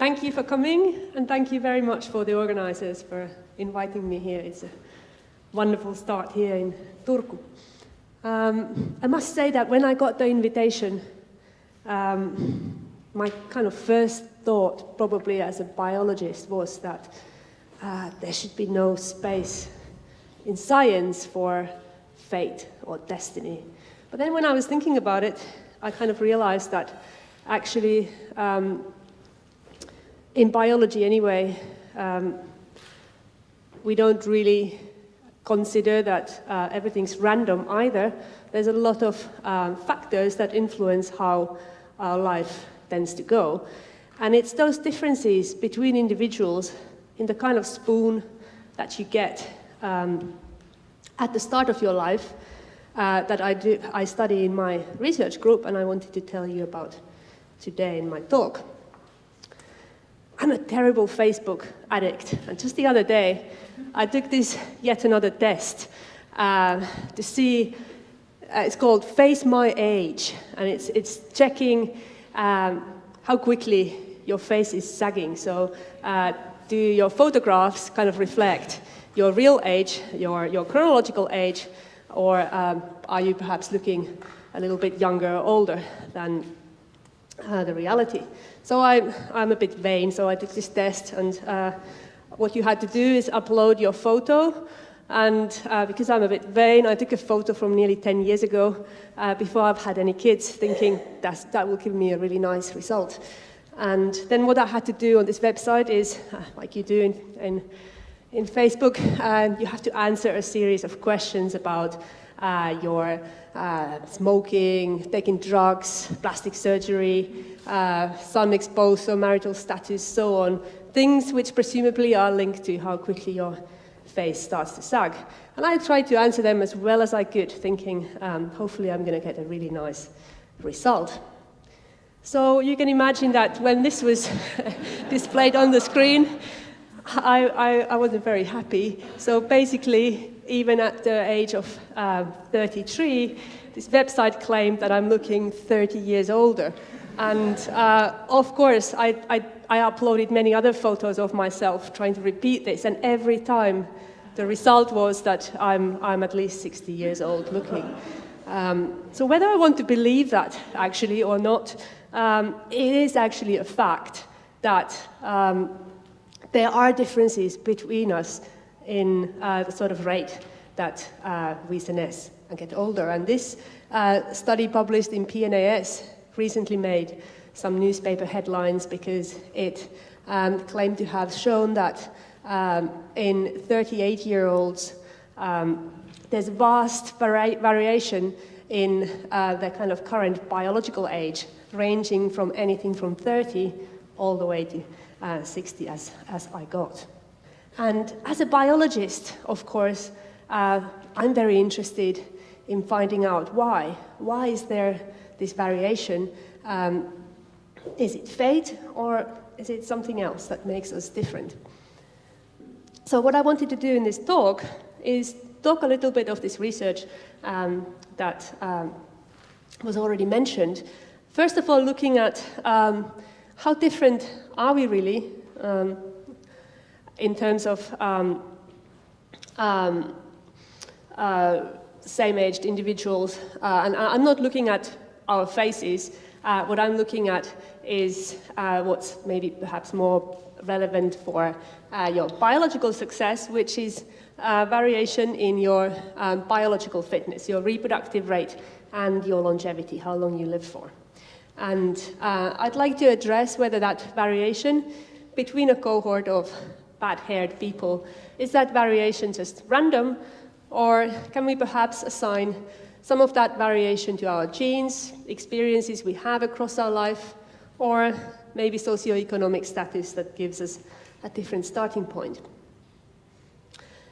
Thank you for coming, and thank you very much for the organizers for inviting me here. It's a wonderful start here in Turku. I must say that when I got the invitation, my kind of first thought, probably as a biologist, was that there should be no space in science for fate or destiny. But then when I was thinking about it, I kind of realized that actually, in biology anyway, we don't really consider that everything's random either. There's a lot of factors that influence how our life tends to go. And it's those differences between individuals in the kind of spoon that you get at the start of your life that I study in my research group, and I wanted to tell you about today in my talk. I'm a terrible Facebook addict, and just the other day I took this yet another test to see, it's called Face My Age, and it's checking how quickly your face is sagging. So do your photographs kind of reflect your real age, your chronological age, or are you perhaps looking a little bit younger or older than the reality? So I'm a bit vain, so I did this test, and what you had to do is upload your photo, and because I'm a bit vain, I took a photo from nearly 10 years ago, before I've had any kids, thinking that will give me a really nice result. And then what I had to do on this website is, like you do in Facebook, you have to answer a series of questions about your smoking, taking drugs, plastic surgery, sun exposure, marital status, so on. Things which presumably are linked to how quickly your face starts to sag. And I tried to answer them as well as I could, thinking, hopefully I'm going to get a really nice result. So you can imagine that when this was displayed on the screen, I wasn't very happy. So basically, even at the age of 33, this website claimed that I'm looking 30 years older. And of course, I uploaded many other photos of myself trying to repeat this, and every time the result was that I'm at least 60 years old looking. So whether I want to believe that actually or not, it is actually a fact that there are differences between us in the sort of rate that we senesce and get older. And this study published in PNAS recently made some newspaper headlines because it claimed to have shown that in 38-year-olds, there's vast variation in the kind of current biological age, ranging from anything from 30 all the way to 60 as I got. And as a biologist, of course, I'm very interested in finding out why. Why is there this variation? Is it fate, or is it something else that makes us different? So what I wanted to do in this talk is talk a little bit of this research that was already mentioned. First of all, looking at how different are we really in terms of same-aged individuals. And I'm not looking at our faces. What I'm looking at is what's maybe perhaps more relevant for your biological success, which is variation in your biological fitness, your reproductive rate, and your longevity, how long you live for. And I'd like to address whether that variation between a cohort of bad-haired people, is that variation just random, or can we perhaps assign some of that variation to our genes, experiences we have across our life, or maybe socioeconomic status that gives us a different starting point?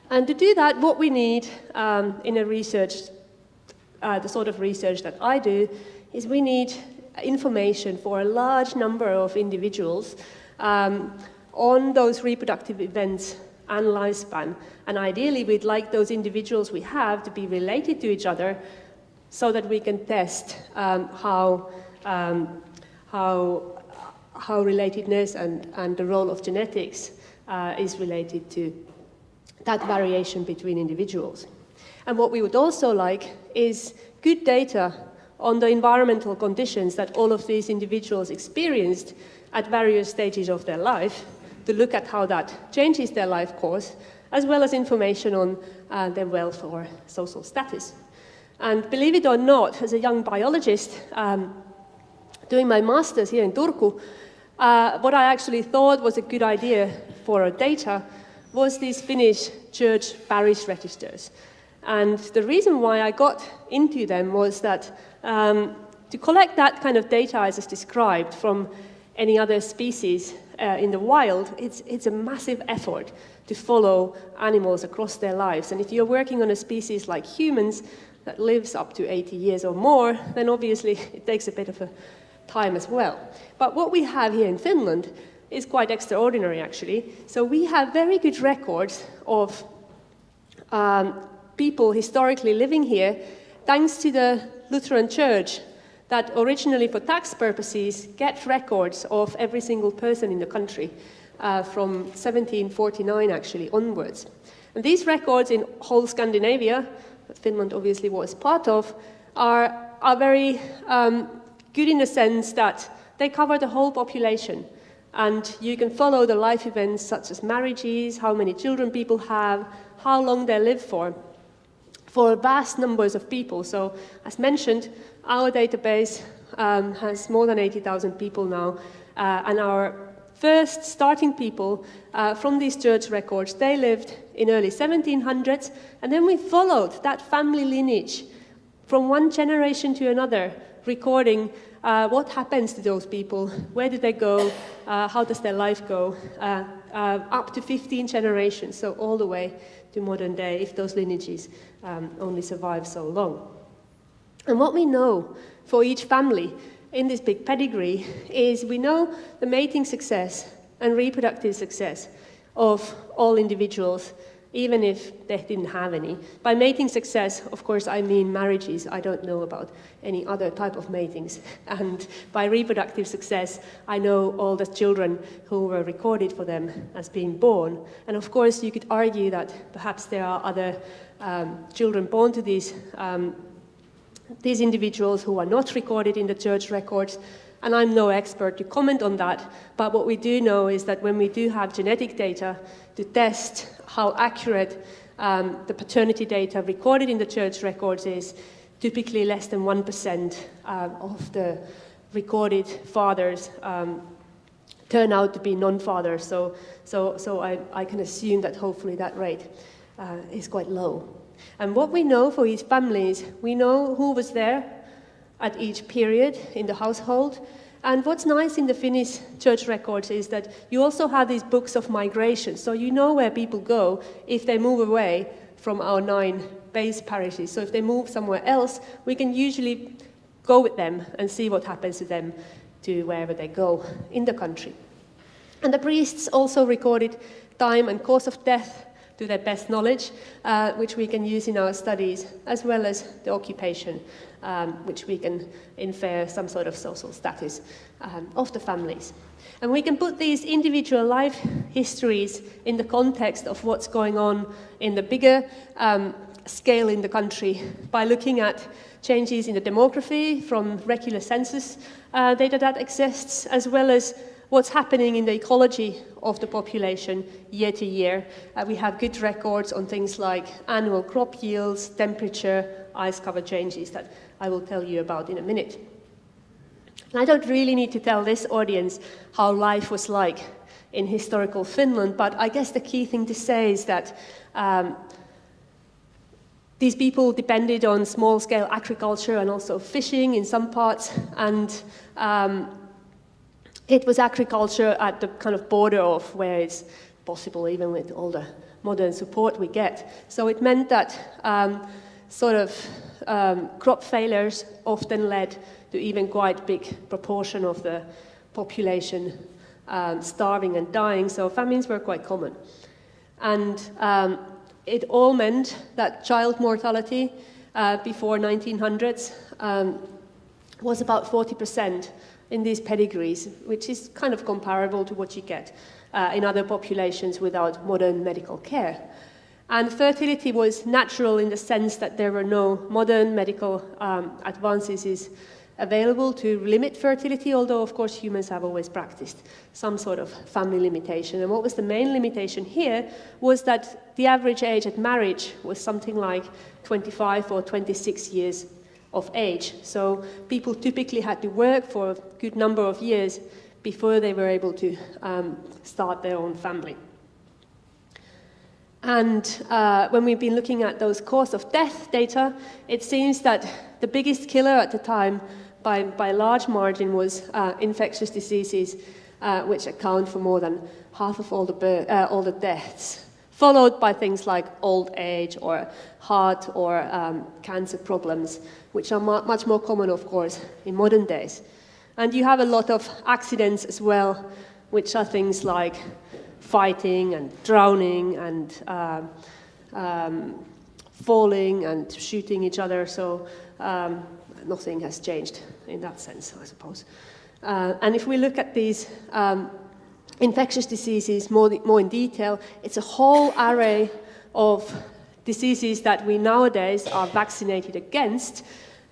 And to do that, what we need in a research, the sort of research that I do, is we need information for a large number of individuals on those reproductive events and lifespan. And ideally, we'd like those individuals we have to be related to each other so that we can test how how relatedness and the role of genetics is related to that variation between individuals. And what we would also like is good data on the environmental conditions that all of these individuals experienced at various stages of their life, to look at how that changes their life course, as well as information on their wealth or social status. And believe it or not, as a young biologist doing my master's here in Turku, what I actually thought was a good idea for our data was these Finnish church parish registers. And the reason why I got into them was that to collect that kind of data I just described from any other species in the wild, it's a massive effort to follow animals across their lives. And if you're working on a species like humans that lives up to 80 years or more, then obviously it takes a bit of a time as well. But what we have here in Finland is quite extraordinary, actually. So we have very good records of people historically living here, thanks to the Lutheran Church that originally for tax purposes get records of every single person in the country from 1749 actually onwards. And these records in whole Scandinavia, that Finland obviously was part of, are very good in the sense that they cover the whole population. And you can follow the life events such as marriages, how many children people have, how long they live for vast numbers of people. So, as mentioned, our database has more than 80,000 people now, and our first starting people from these church records, they lived in early 1700s, and then we followed that family lineage from one generation to another, recording what happens to those people, where do they go, how does their life go, up to 15 generations, so all the way to modern day, if those lineages only survive so long. And what we know for each family in this big pedigree is we know the mating success and reproductive success of all individuals, even if they didn't have any. By mating success, of course, I mean marriages. I don't know about any other type of matings. And by reproductive success, I know all the children who were recorded for them as being born. And of course, you could argue that perhaps there are other children born to these individuals who are not recorded in the church records. And I'm no expert to comment on that, but what we do know is that when we do have genetic data to test how accurate the paternity data recorded in the church records is, typically less than 1% of the recorded fathers turn out to be non-fathers. So I can assume that hopefully that rate is quite low. And what we know for each family is we know who was there at each period in the household. And what's nice in the Finnish church records is that you also have these books of migration, so you know where people go if they move away from our 9 base parishes. So if they move somewhere else, we can usually go with them and see what happens to them to wherever they go in the country. And the priests also recorded time and cause of death to their best knowledge, which we can use in our studies, as well as the occupation, which we can infer some sort of social status of the families. And we can put these individual life histories in the context of what's going on in the bigger scale in the country by looking at changes in the demography from regular census data that exists, as well as what's happening in the ecology of the population year to year. We have good records on things like annual crop yields, temperature, ice cover changes that I will tell you about in a minute. And I don't really need to tell this audience how life was like in historical Finland, but I guess the key thing to say is that these people depended on small-scale agriculture and also fishing in some parts, and it was agriculture at the kind of border of where it's possible, even with all the modern support we get. So it meant that crop failures often led to even quite big proportion of the population starving and dying, so famines were quite common. And it all meant that child mortality before 1900s was about 40%. in these pedigrees, which is kind of comparable to what you get in other populations without modern medical care. And fertility was natural in the sense that there were no modern medical advances available to limit fertility, although of course humans have always practiced some sort of family limitation. And what was the main limitation here was that the average age at marriage was something like 25 or 26 years of age. So people typically had to work for a good number of years before they were able to start their own family. And when we've been looking at those cause of death data, it seems that the biggest killer at the time, by large margin, was infectious diseases, which account for more than half of all the deaths, followed by things like old age or heart or cancer problems, which are much more common, of course, in modern days. And you have a lot of accidents as well, which are things like fighting and drowning and falling and shooting each other. So nothing has changed in that sense, I suppose. And if we look at these infectious diseases more in detail, it's a whole array of diseases that we nowadays are vaccinated against,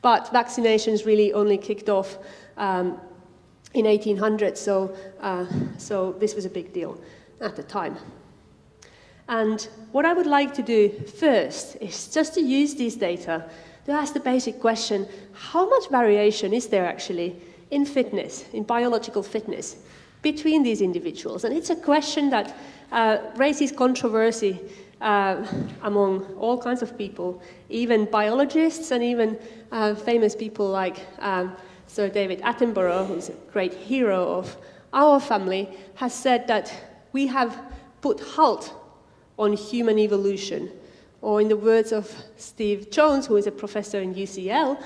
but vaccinations really only kicked off in 1800, so this was a big deal at the time. And what I would like to do first is just to use these data to ask the basic question, how much variation is there actually in fitness, in biological fitness, between these individuals? And it's a question that raises controversy among all kinds of people, even biologists and even famous people like Sir David Attenborough, who's a great hero of our family, has said that we have put halt on human evolution. Or in the words of Steve Jones, who is a professor in UCL,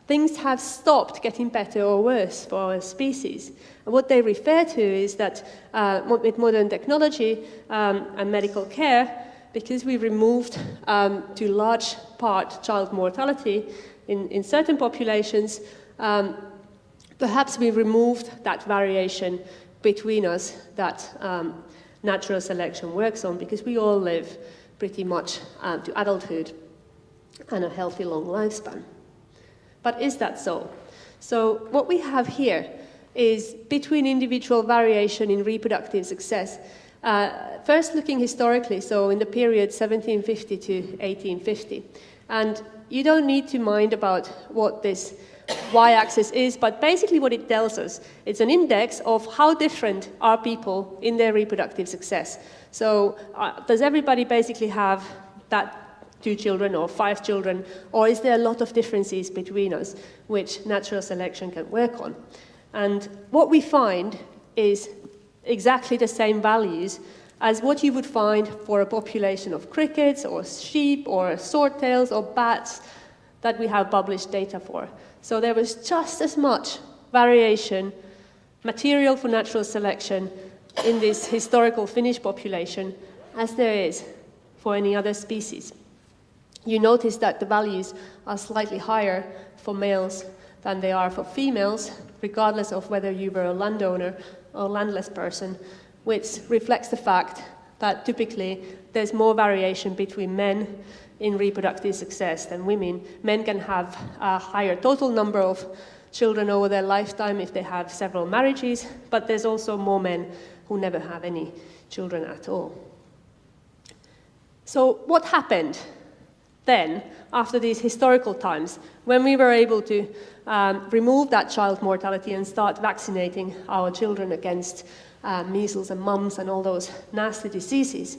things have stopped getting better or worse for our species. And what they refer to is that with modern technology and medical care, because we removed to large part child mortality in certain populations, perhaps we removed that variation between us that natural selection works on, because we all live pretty much to adulthood and a healthy long lifespan. But is that so? So what we have here is between individual variation in reproductive success. First looking historically, so in the period 1750 to 1850. And you don't need to mind about what this y-axis is, but basically what it tells us, it's an index of how different are people in their reproductive success. So does everybody basically have that 2 children or 5 children, or is there a lot of differences between us which natural selection can work on? And what we find is exactly the same values as what you would find for a population of crickets or sheep or swordtails or bats that we have published data for. So there was just as much variation, material for natural selection in this historical Finnish population as there is for any other species. You notice that the values are slightly higher for males than they are for females, regardless of whether you were a landowner or a landless person, which reflects the fact that typically there's more variation between men in reproductive success than women. Men can have a higher total number of children over their lifetime if they have several marriages, but there's also more men who never have any children at all. So what happened then, after these historical times, when we were able to remove that child mortality and start vaccinating our children against measles and mumps and all those nasty diseases?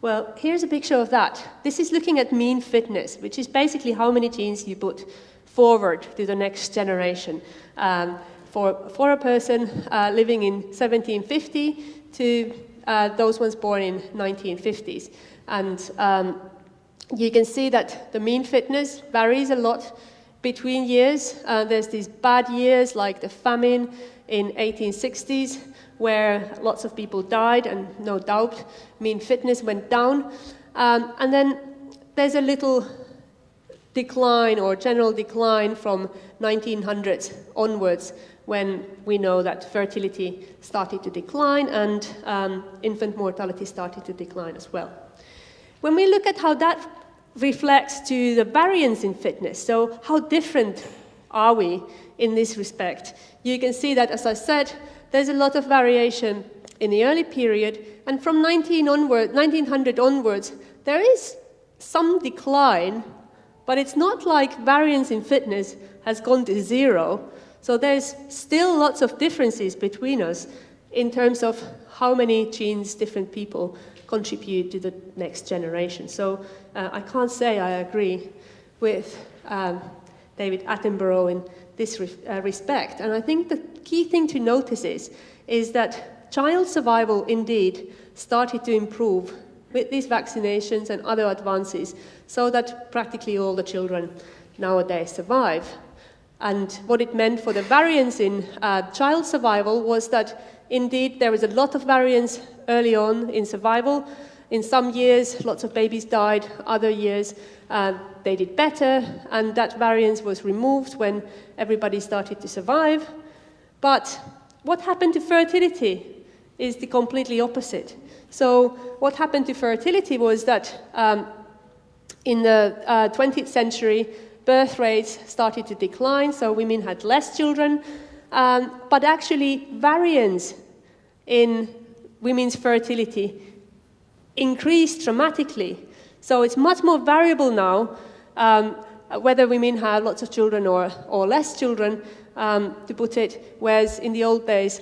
Well, here's a picture of that. This is looking at mean fitness, which is basically how many genes you put forward to the next generation. For a person living in 1750 to those ones born in 1950s. And you can see that the mean fitness varies a lot between years. There's these bad years like the famine in 1860s, where lots of people died, and no doubt mean fitness went down. And then there's a little decline or general decline from 1900s onwards, when we know that fertility started to decline and infant mortality started to decline as well. When we look at how that reflects to the variance in fitness, so how different are we in this respect, you can see that, as I said, there's a lot of variation in the early period, and from 1900 onwards, there is some decline, but it's not like variance in fitness has gone to zero. So there's still lots of differences between us in terms of how many genes different people contribute to the next generation. So I can't say I agree with David Attenborough in this respect. And I think the key thing to notice is that child survival indeed started to improve with these vaccinations and other advances, so that practically all the children nowadays survive. And what it meant for the variance in child survival was that indeed there was a lot of variance early on in survival. In some years, lots of babies died. Other years, they did better, and that variance was removed when everybody started to survive. But what happened to fertility is the completely opposite. So what happened to fertility was that in the 20th century, birth rates started to decline, so women had less children, but actually variance in women's fertility increased dramatically. So it's much more variable now, whether women have lots of children or less children, to put it, whereas in the old days,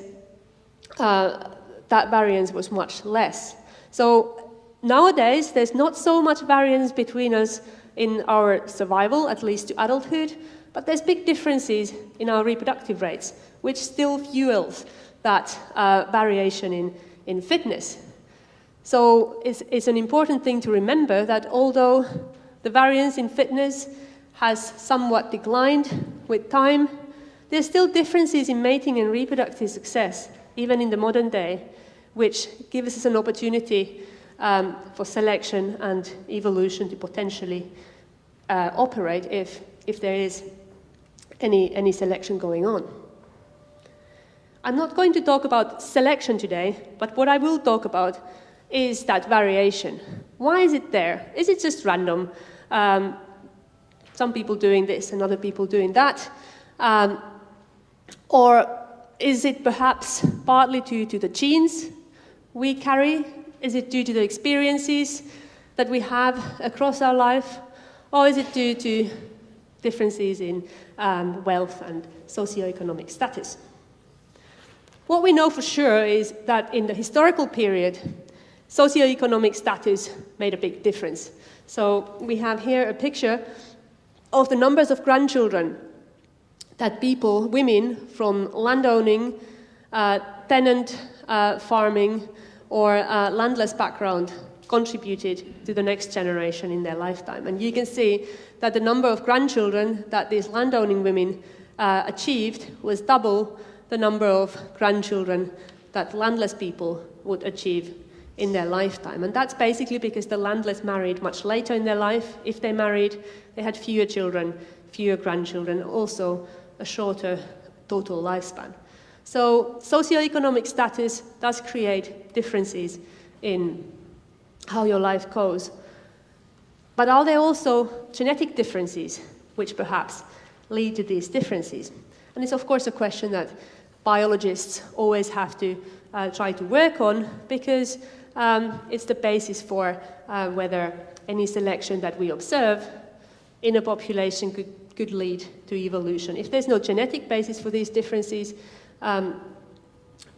that variance was much less. So nowadays, there's not so much variance between us in our survival, at least to adulthood, but there's big differences in our reproductive rates, which still fuels that variation in fitness. So it's an important thing to remember that although the variance in fitness has somewhat declined with time, there's still differences in mating and reproductive success, even in the modern day, which gives us an opportunity for selection and evolution to potentially operate if there is any selection going on. I'm not going to talk about selection today, but what I will talk about is that variation. Why is it there? Is it just random? Some people doing this and other people doing that? Or is it perhaps partly due to the genes we carry? Is it due to the experiences that we have across our life? Or is it due to differences in wealth and socioeconomic status? What we know for sure is that in the historical period, socioeconomic status made a big difference. So we have here a picture of the numbers of grandchildren that people, women from landowning, tenant farming, or landless background contributed to the next generation in their lifetime. And you can see that the number of grandchildren that these landowning women achieved was double the number of grandchildren that landless people would achieve in their lifetime. And that's basically because the landless married much later in their life. If they married, they had fewer children, fewer grandchildren, also a shorter total lifespan. So socioeconomic status does create differences in how your life goes. But are there also genetic differences which perhaps lead to these differences? And it's of course a question that biologists always have to try to work on, because it's the basis for whether any selection that we observe in a population could lead to evolution. If there's no genetic basis for these differences,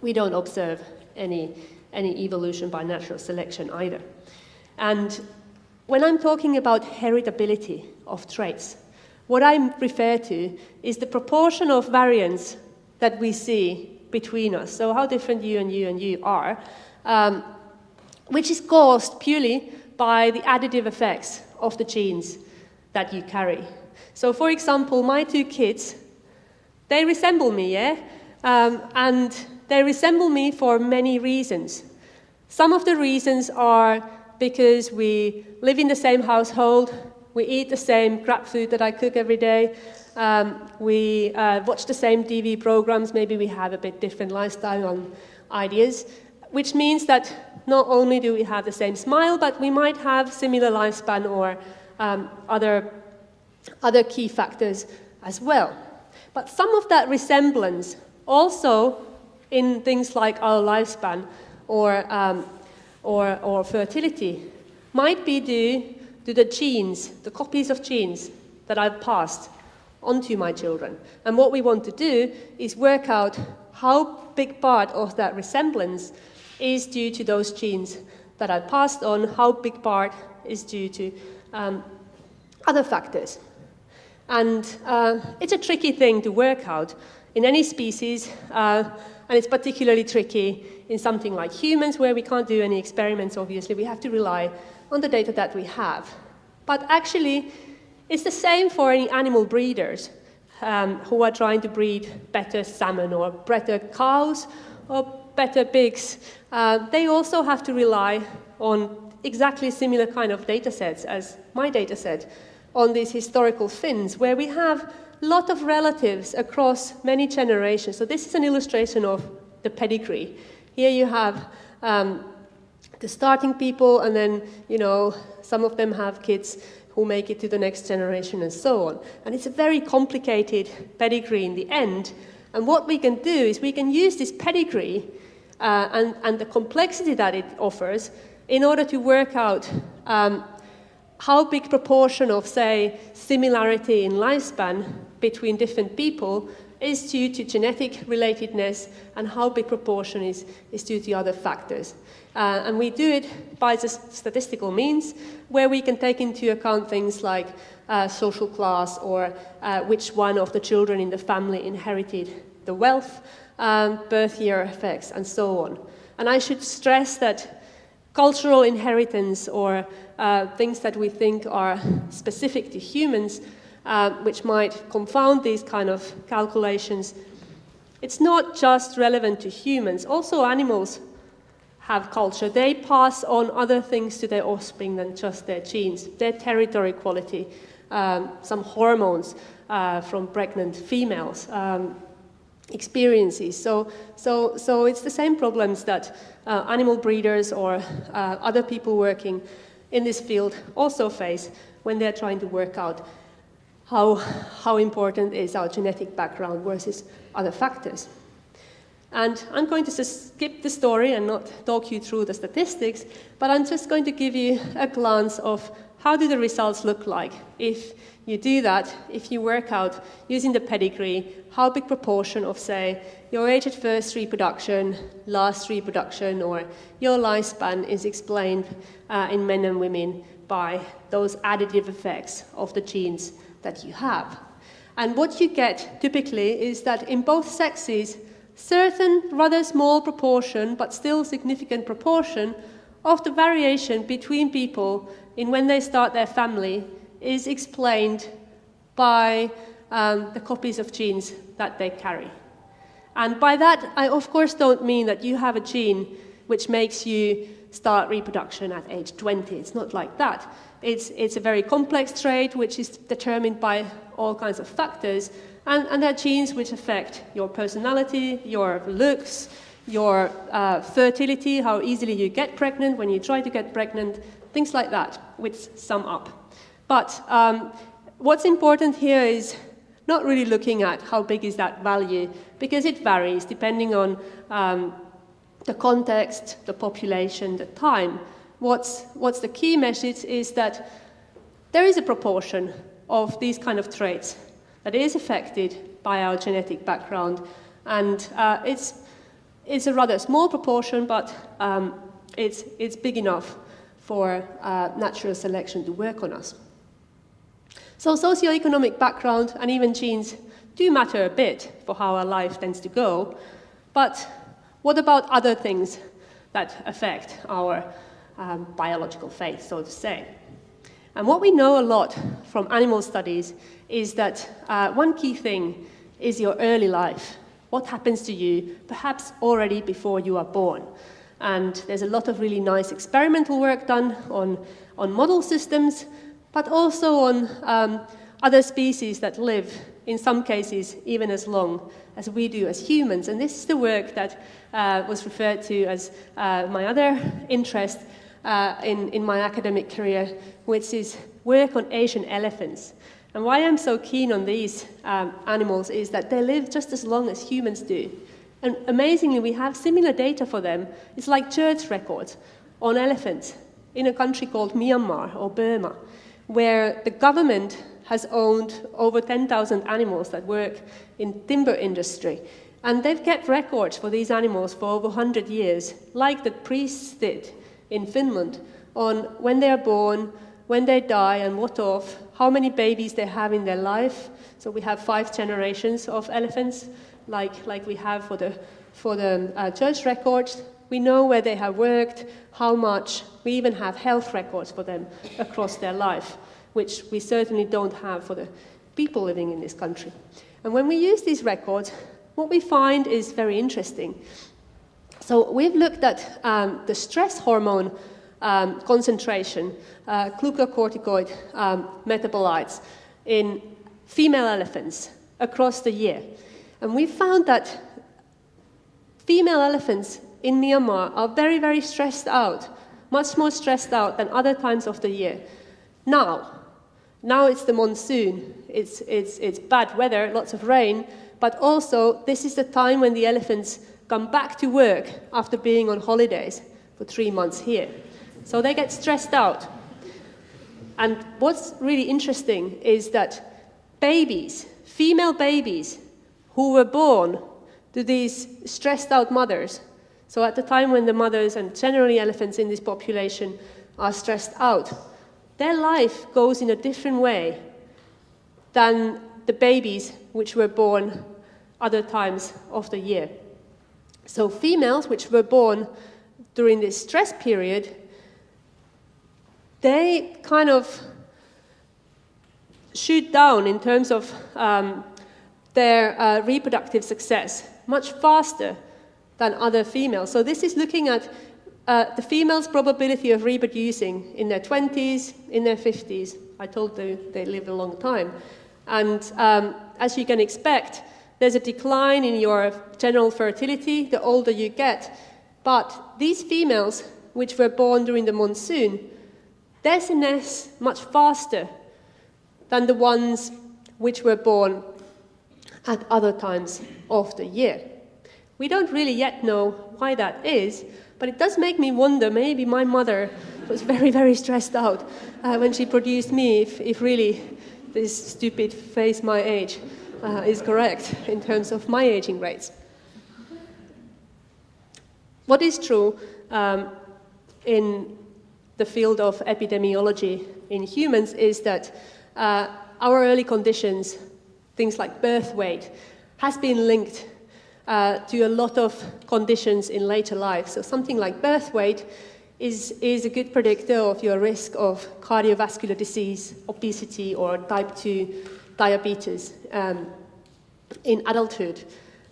we don't observe any evolution by natural selection either. And when I'm talking about heritability of traits, what I refer to is the proportion of variance that we see between us. So how different you and you and you are, which is caused purely by the additive effects of the genes that you carry. So for example, my two kids, they resemble me, yeah? And they resemble me for many reasons. Some of the reasons are because we live in the same household, we eat the same crap food that I cook every day, we watch the same TV programs, maybe we have a bit different lifestyle and ideas, which means that not only do we have the same smile, but we might have similar lifespan or other key factors as well. But some of that resemblance also in things like our lifespan or fertility might be due to the genes, the copies of genes that I've passed onto my children. And what we want to do is work out how big part of that resemblance is due to those genes that I passed on, how big part is due to other factors. And it's a tricky thing to work out in any species, and it's particularly tricky in something like humans, where we can't do any experiments, obviously. We have to rely on the data that we have. But actually, it's the same for any animal breeders who are trying to breed better salmon or better cows or better pigs. They also have to rely on exactly similar kind of data sets as my data set on these historical Finns, where we have a lot of relatives across many generations. So this is an illustration of the pedigree. Here you have the starting people, and then, some of them have kids who make it to the next generation and so on. And it's a very complicated pedigree in the end. And what we can do is we can use this pedigree and the complexity that it offers in order to work out how big proportion of, say, similarity in lifespan between different people is due to genetic relatedness and how big proportion is due to other factors. And we do it by the statistical means, where we can take into account things like social class or which one of the children in the family inherited the wealth, birth year effects, and so on. And I should stress that cultural inheritance or things that we think are specific to humans, which might confound these kind of calculations, it's not just relevant to humans. Also, animals have culture. They pass on other things to their offspring than just their genes, their territory quality, some hormones from pregnant females, experiences. So it's the same problems that animal breeders or other people working in this field also face when they're trying to work out how important is our genetic background versus other factors. And I'm going to just skip the story and not talk you through the statistics, but I'm just going to give you a glance of how do the results look like if you do that, if you work out using the pedigree, how big proportion of, say, your age at first reproduction, last reproduction, or your lifespan is explained in men and women by those additive effects of the genes that you have. And what you get typically is that in both sexes, certain rather small proportion, but still significant proportion, of the variation between people in when they start their family is explained by the copies of genes that they carry. And by that, I of course don't mean that you have a gene which makes you start reproduction at age 20. It's not like that. It's a very complex trait which is determined by all kinds of factors, and there are genes which affect your personality, your looks, your fertility, how easily you get pregnant when you try to get pregnant, things like that, which sum up. But what's important here is not really looking at how big is that value, because it varies depending on the context, the population, the time. What's the key message is that there is a proportion of these kind of traits that is affected by our genetic background, and it's a rather small proportion, but it's big enough for natural selection to work on us. So socioeconomic background and even genes do matter a bit for how our life tends to go, but what about other things that affect our biological fate, so to say? And what we know a lot from animal studies is that one key thing is your early life. What happens to you, perhaps already before you are born? And there's a lot of really nice experimental work done on model systems, but also on other species that live in some cases even as long as we do as humans. And this is the work that was referred to as my other interest in my academic career, which is work on Asian elephants. And why I'm so keen on these animals is that they live just as long as humans do. And amazingly, we have similar data for them. It's like church records on elephants in a country called Myanmar or Burma, where the government has owned over 10,000 animals that work in timber industry. And they've kept records for these animals for over 100 years, like the priests did in Finland, on when they are born, when they die and what of, how many babies they have in their life. So we have 5 generations of elephants, like we have for the church records. We know where they have worked, how much. We even have health records for them across their life, which we certainly don't have for the people living in this country. And when we use these records, what we find is very interesting. So we've looked at the stress hormone concentration, glucocorticoid metabolites in female elephants across the year. And we found that female elephants in Myanmar are very, very stressed out, much more stressed out than other times of the year. Now it's the monsoon, it's bad weather, lots of rain, but also this is the time when the elephants come back to work after being on holidays for 3 months here. So they get stressed out. And what's really interesting is that babies, female babies, who were born to these stressed out mothers, so at the time when the mothers and generally elephants in this population are stressed out, their life goes in a different way than the babies which were born other times of the year. So females which were born during this stress period, they kind of shoot down in terms of their reproductive success much faster than other females. So this is looking at the female's probability of reproducing in their 20s, in their 50s. I told you they live a long time. And as you can expect, there's a decline in your general fertility the older you get. But these females, which were born during the monsoon, their senesce much faster than the ones which were born at other times of the year. We don't really yet know why that is, but it does make me wonder, maybe my mother was very, very stressed out when she produced me, if really this stupid face my age is correct in terms of my aging rates. What is true in the field of epidemiology in humans is that our early conditions, things like birth weight, has been linked to a lot of conditions in later life. So something like birth weight is a good predictor of your risk of cardiovascular disease, obesity, or type 2 diabetes in adulthood.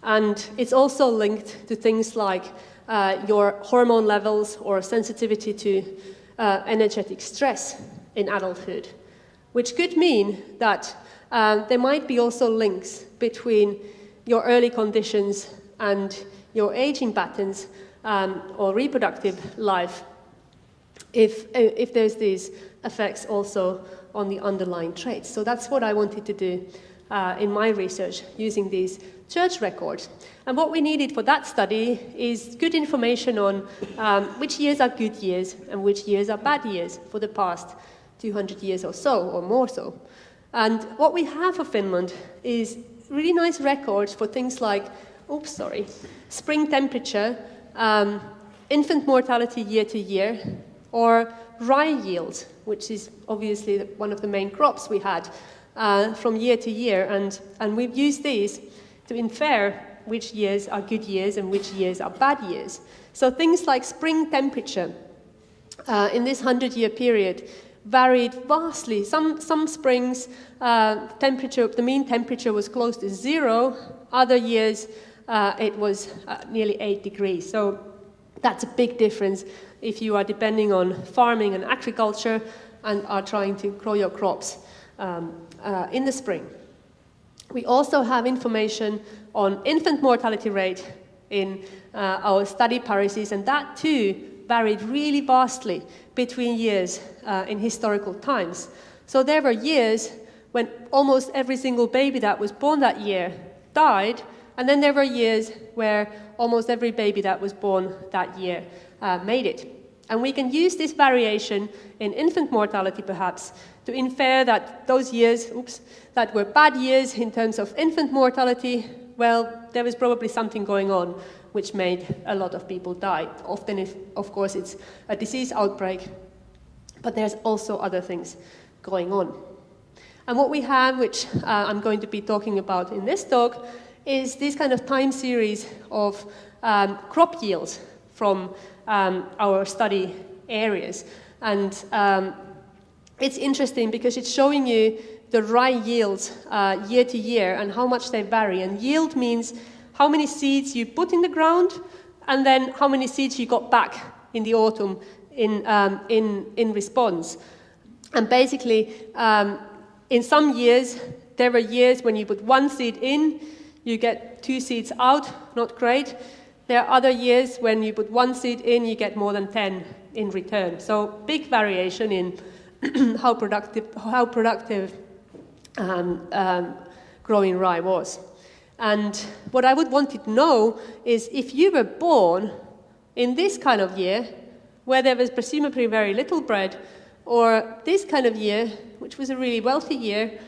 And it's also linked to things like your hormone levels or sensitivity to energetic stress in adulthood, which could mean that there might be also links between your early conditions and your aging patterns or reproductive life if there's these effects also on the underlying traits. So that's what I wanted to do in my research using these church records. And what we needed for that study is good information on which years are good years and which years are bad years for the past 200 years or so, or more so. And what we have for Finland is really nice records for things like, spring temperature, infant mortality year to year, or rye yield, which is obviously one of the main crops we had from year to year. And we've used these to infer which years are good years and which years are bad years. So things like spring temperature in this 100-year period varied vastly. Some springs, the mean temperature was close to 0. Other years, it was nearly 8 degrees. So that's a big difference if you are depending on farming and agriculture and are trying to grow your crops in the spring. We also have information on infant mortality rate in our study parises, and that too varied really vastly between years in historical times. So there were years when almost every single baby that was born that year died, and then there were years where almost every baby that was born that year made it. And we can use this variation in infant mortality perhaps to infer that those years, that were bad years in terms of infant mortality, well, there was probably something going on which made a lot of people die. Often, of course, it's a disease outbreak, but there's also other things going on. And what we have, which I'm going to be talking about in this talk, is this kind of time series of crop yields from our study areas. And it's interesting because it's showing you the rye yields year to year and how much they vary. And yield means how many seeds you put in the ground and then how many seeds you got back in the autumn in response. And basically, in some years, there were years when you put one seed in, you get 2 seeds out, not great. There are other years when you put 1 seed in, you get more than 10 in return. So big variation in how productive growing rye was. And what I would want you to know is if you were born in this kind of year, where there was presumably very little bread, or this kind of year, which was a really wealthy year,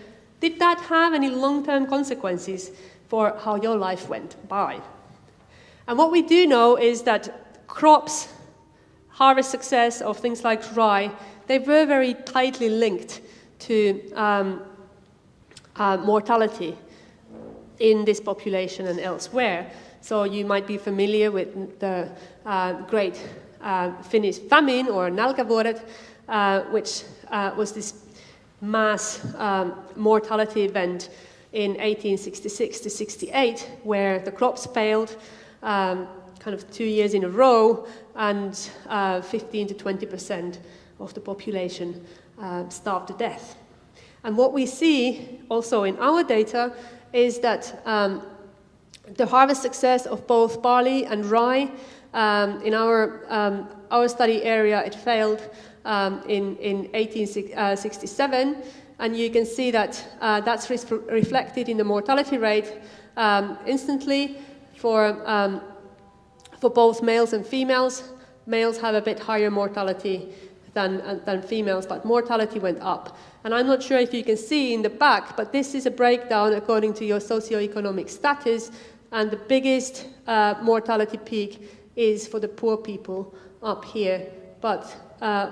did that have any long-term consequences for how your life went by? And what we do know is that crops, harvest success of things like rye, they were very tightly linked to mortality in this population and elsewhere. So you might be familiar with the great Finnish famine, or nälkävuodet, which was this mass mortality event in 1866 to 68, where the crops failed kind of 2 years in a row, and 15 to 20% of the population starved to death. And what we see also in our data is that the harvest success of both barley and rye in our study area, it failed in 1867, and you can see that that's reflected in the mortality rate instantly for both males and females. Males have a bit higher mortality than females, but mortality went up. And I'm not sure if you can see in the back, but this is a breakdown according to your socioeconomic status, and the biggest mortality peak is for the poor people up here, but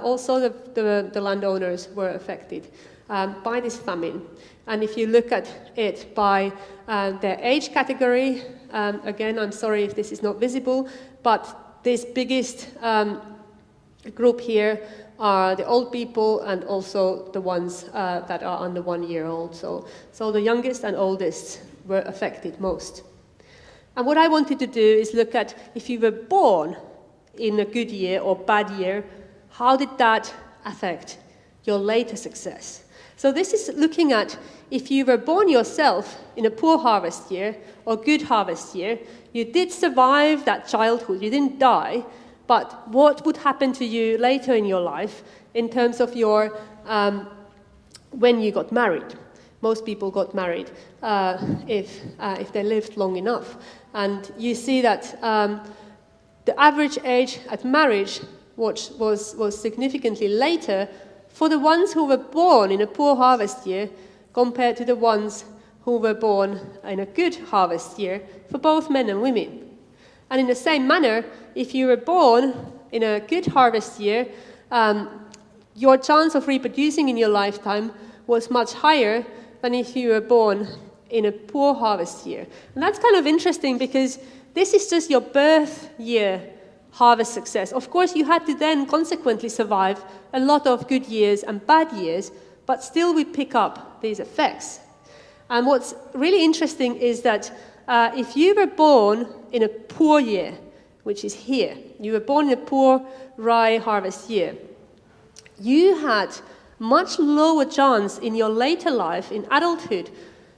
also the landowners were affected by this famine. And if you look at it by their age category, again, I'm sorry if this is not visible, but this biggest group here are the old people and also the ones that are under 1 year old. So the youngest and oldest were affected most. And what I wanted to do is look at if you were born in a good year or bad year, how did that affect your later success? So this is looking at if you were born yourself in a poor harvest year or good harvest year, you did survive that childhood, you didn't die, but what would happen to you later in your life in terms of your when you got married? Most people got married if they lived long enough. And you see that the average age at marriage was significantly later for the ones who were born in a poor harvest year compared to the ones who were born in a good harvest year for both men and women. And in the same manner, if you were born in a good harvest year, your chance of reproducing in your lifetime was much higher than if you were born in a poor harvest year. And that's kind of interesting because this is just your birth year harvest success. Of course, you had to then consequently survive a lot of good years and bad years, but still we pick up these effects. And what's really interesting is that if you were born in a poor year, which is here, you were born in a poor rye harvest year, you had much lower chance in your later life, in adulthood,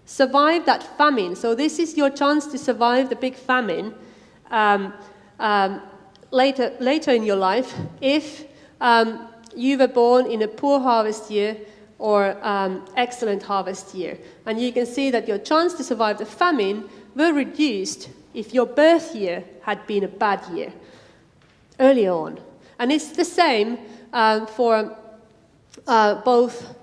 survive that famine. So this is your chance to survive the big famine later in your life if you were born in a poor harvest year or excellent harvest year. And you can see that your chance to survive the famine were reduced if your birth year had been a bad year early on. And it's the same for both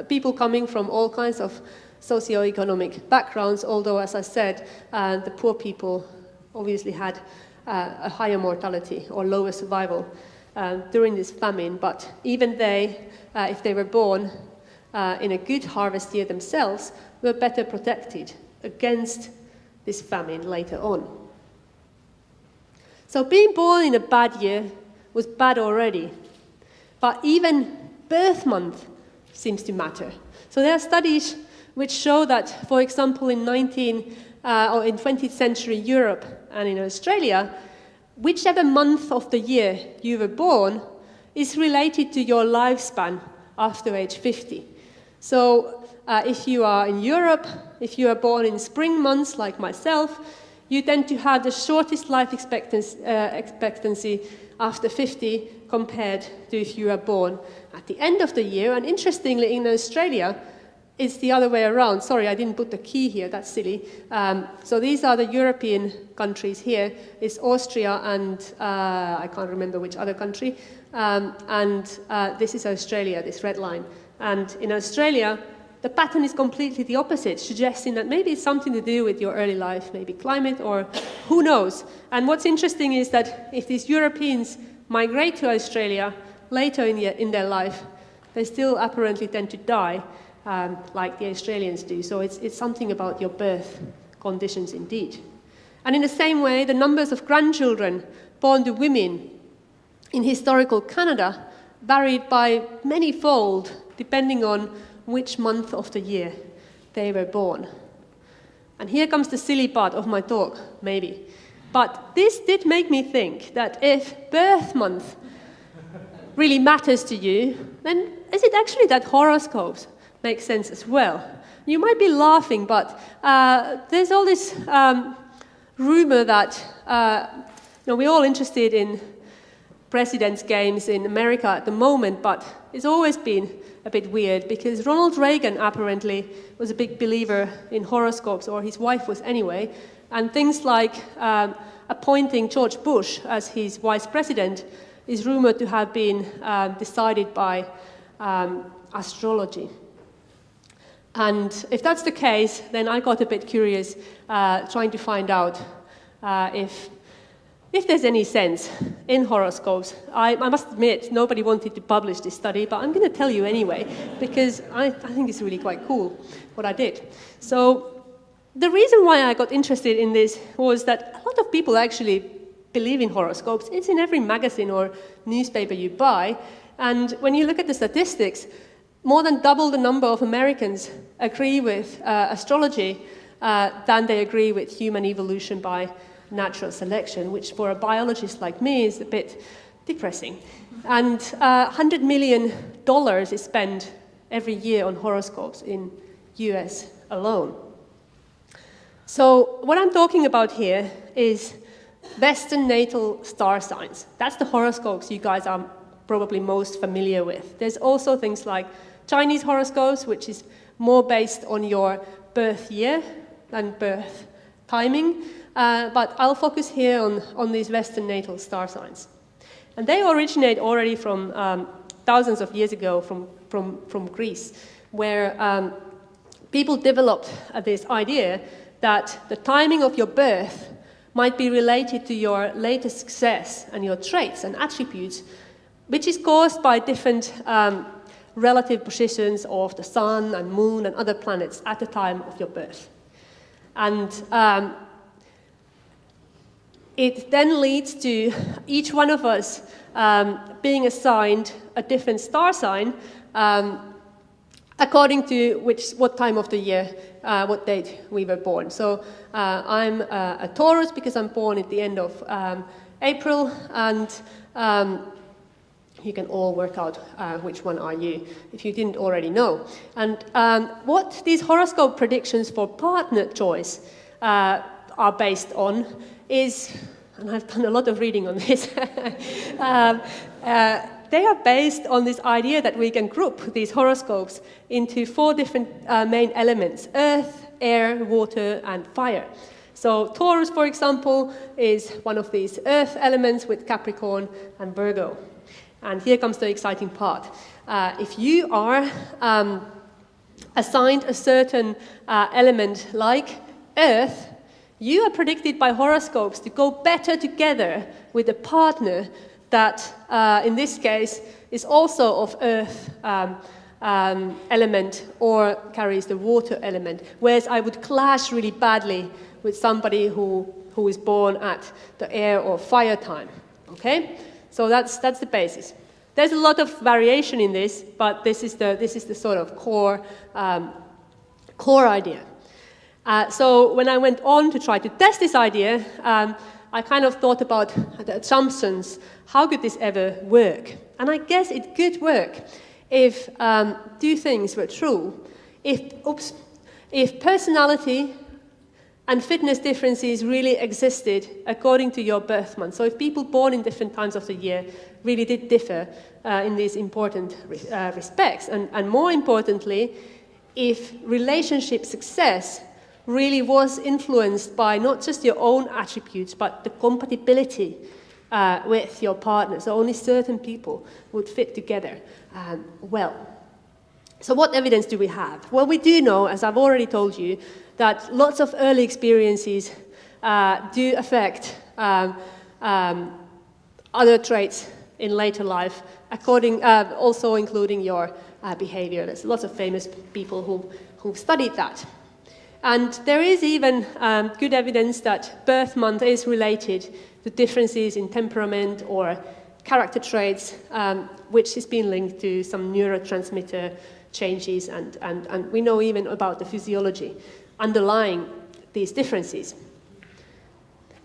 people coming from all kinds of socioeconomic backgrounds, although, as I said, the poor people obviously had a higher mortality or lower survival during this famine. But even they, if they were born in a good harvest year themselves, were better protected against this famine later on. So being born in a bad year was bad already, but even birth month seems to matter. So there are studies which show that, for example, in 20th century Europe and in Australia, whichever month of the year you were born is related to your lifespan after age 50. So if you are in Europe, if you are born in spring months like myself, you tend to have the shortest life expectancy after 50 compared to if you are born at the end of the year. And interestingly, in Australia, it's the other way around. Sorry, I didn't put the key here, that's silly. So these are the European countries here. It's Austria and I can't remember which other country. This is Australia, this red line. And in Australia, the pattern is completely the opposite, suggesting that maybe it's something to do with your early life, maybe climate, or who knows. And what's interesting is that if these Europeans migrate to Australia later in their life, they still apparently tend to die like the Australians do. So it's something about your birth conditions indeed. And in the same way, the numbers of grandchildren born to women in historical Canada varied by many-fold, depending on which month of the year they were born. And here comes the silly part of my talk, maybe. But this did make me think that if birth month really matters to you, then is it actually that horoscopes make sense as well? You might be laughing, but there's all this rumor that we're all interested in president's games in America at the moment, but it's always been a bit weird because Ronald Reagan apparently was a big believer in horoscopes, or his wife was anyway, and things like appointing George Bush as his vice president is rumored to have been decided by astrology. And if that's the case, then I got a bit curious trying to find out if there's any sense in horoscopes. I must admit, nobody wanted to publish this study, but I'm going to tell you anyway, because I think it's really quite cool what I did. So the reason why I got interested in this was that a lot of people actually believe in horoscopes. It's in every magazine or newspaper you buy. And when you look at the statistics, more than double the number of Americans agree with astrology than they agree with human evolution by natural selection, which for a biologist like me is a bit depressing. And $100 million is spent every year on horoscopes in US alone. So what I'm talking about here is Western natal star signs. That's the horoscopes you guys are probably most familiar with. There's also things like Chinese horoscopes, which is more based on your birth year than birth timing. But I'll focus here on these Western natal star signs. And they originate already from thousands of years ago from Greece, where people developed this idea that the timing of your birth might be related to your later success and your traits and attributes, which is caused by different relative positions of the sun and moon and other planets at the time of your birth. And it then leads to each one of us being assigned a different star sign according to what time of the year, what date we were born. So I'm a Taurus because I'm born at the end of April, and you can all work out which one are you, if you didn't already know. And what these horoscope predictions for partner choice are based on is, and I've done a lot of reading on this, they are based on this idea that we can group these horoscopes into 4 different main elements: earth, air, water, and fire. So Taurus, for example, is one of these earth elements with Capricorn and Virgo. And here comes the exciting part. If you are assigned a certain element like earth, you are predicted by horoscopes to go better together with a partner that, in this case, is also of earth element or carries the water element, whereas I would clash really badly with somebody who is born at the air or fire time. Okay, so that's the basis. There's a lot of variation in this, but this is the sort of core idea. So when I went on to try to test this idea, I kind of thought about the assumptions. How could this ever work? And I guess it could work if 2 things were true. If personality and fitness differences really existed according to your birth month. So if people born in different times of the year really did differ in these important respects. And more importantly, if relationship success really was influenced by not just your own attributes, but the compatibility with your partner. So only certain people would fit together well. So what evidence do we have? Well, we do know, as I've already told you, that lots of early experiences do affect other traits in later life, also including your behavior. There's lots of famous people who've studied that. And there is even good evidence that birth month is related to differences in temperament or character traits, which has been linked to some neurotransmitter changes, and we know even about the physiology underlying these differences.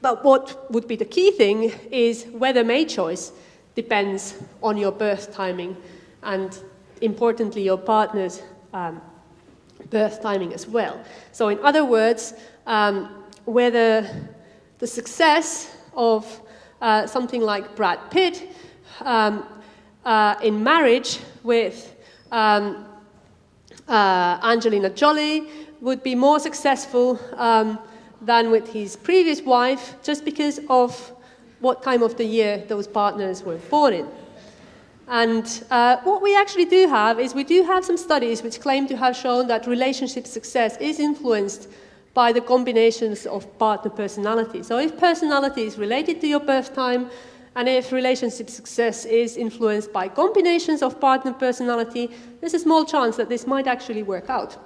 But what would be the key thing is whether mate choice depends on your birth timing and, importantly, your partner's birth timing as well. So in other words, whether the success of something like Brad Pitt in marriage with Angelina Jolie would be more successful than with his previous wife, just because of what time of the year those partners were born in. And what we actually do have is we do have some studies which claim to have shown that relationship success is influenced by the combinations of partner personality. So if personality is related to your birth time, and if relationship success is influenced by combinations of partner personality, there's a small chance that this might actually work out.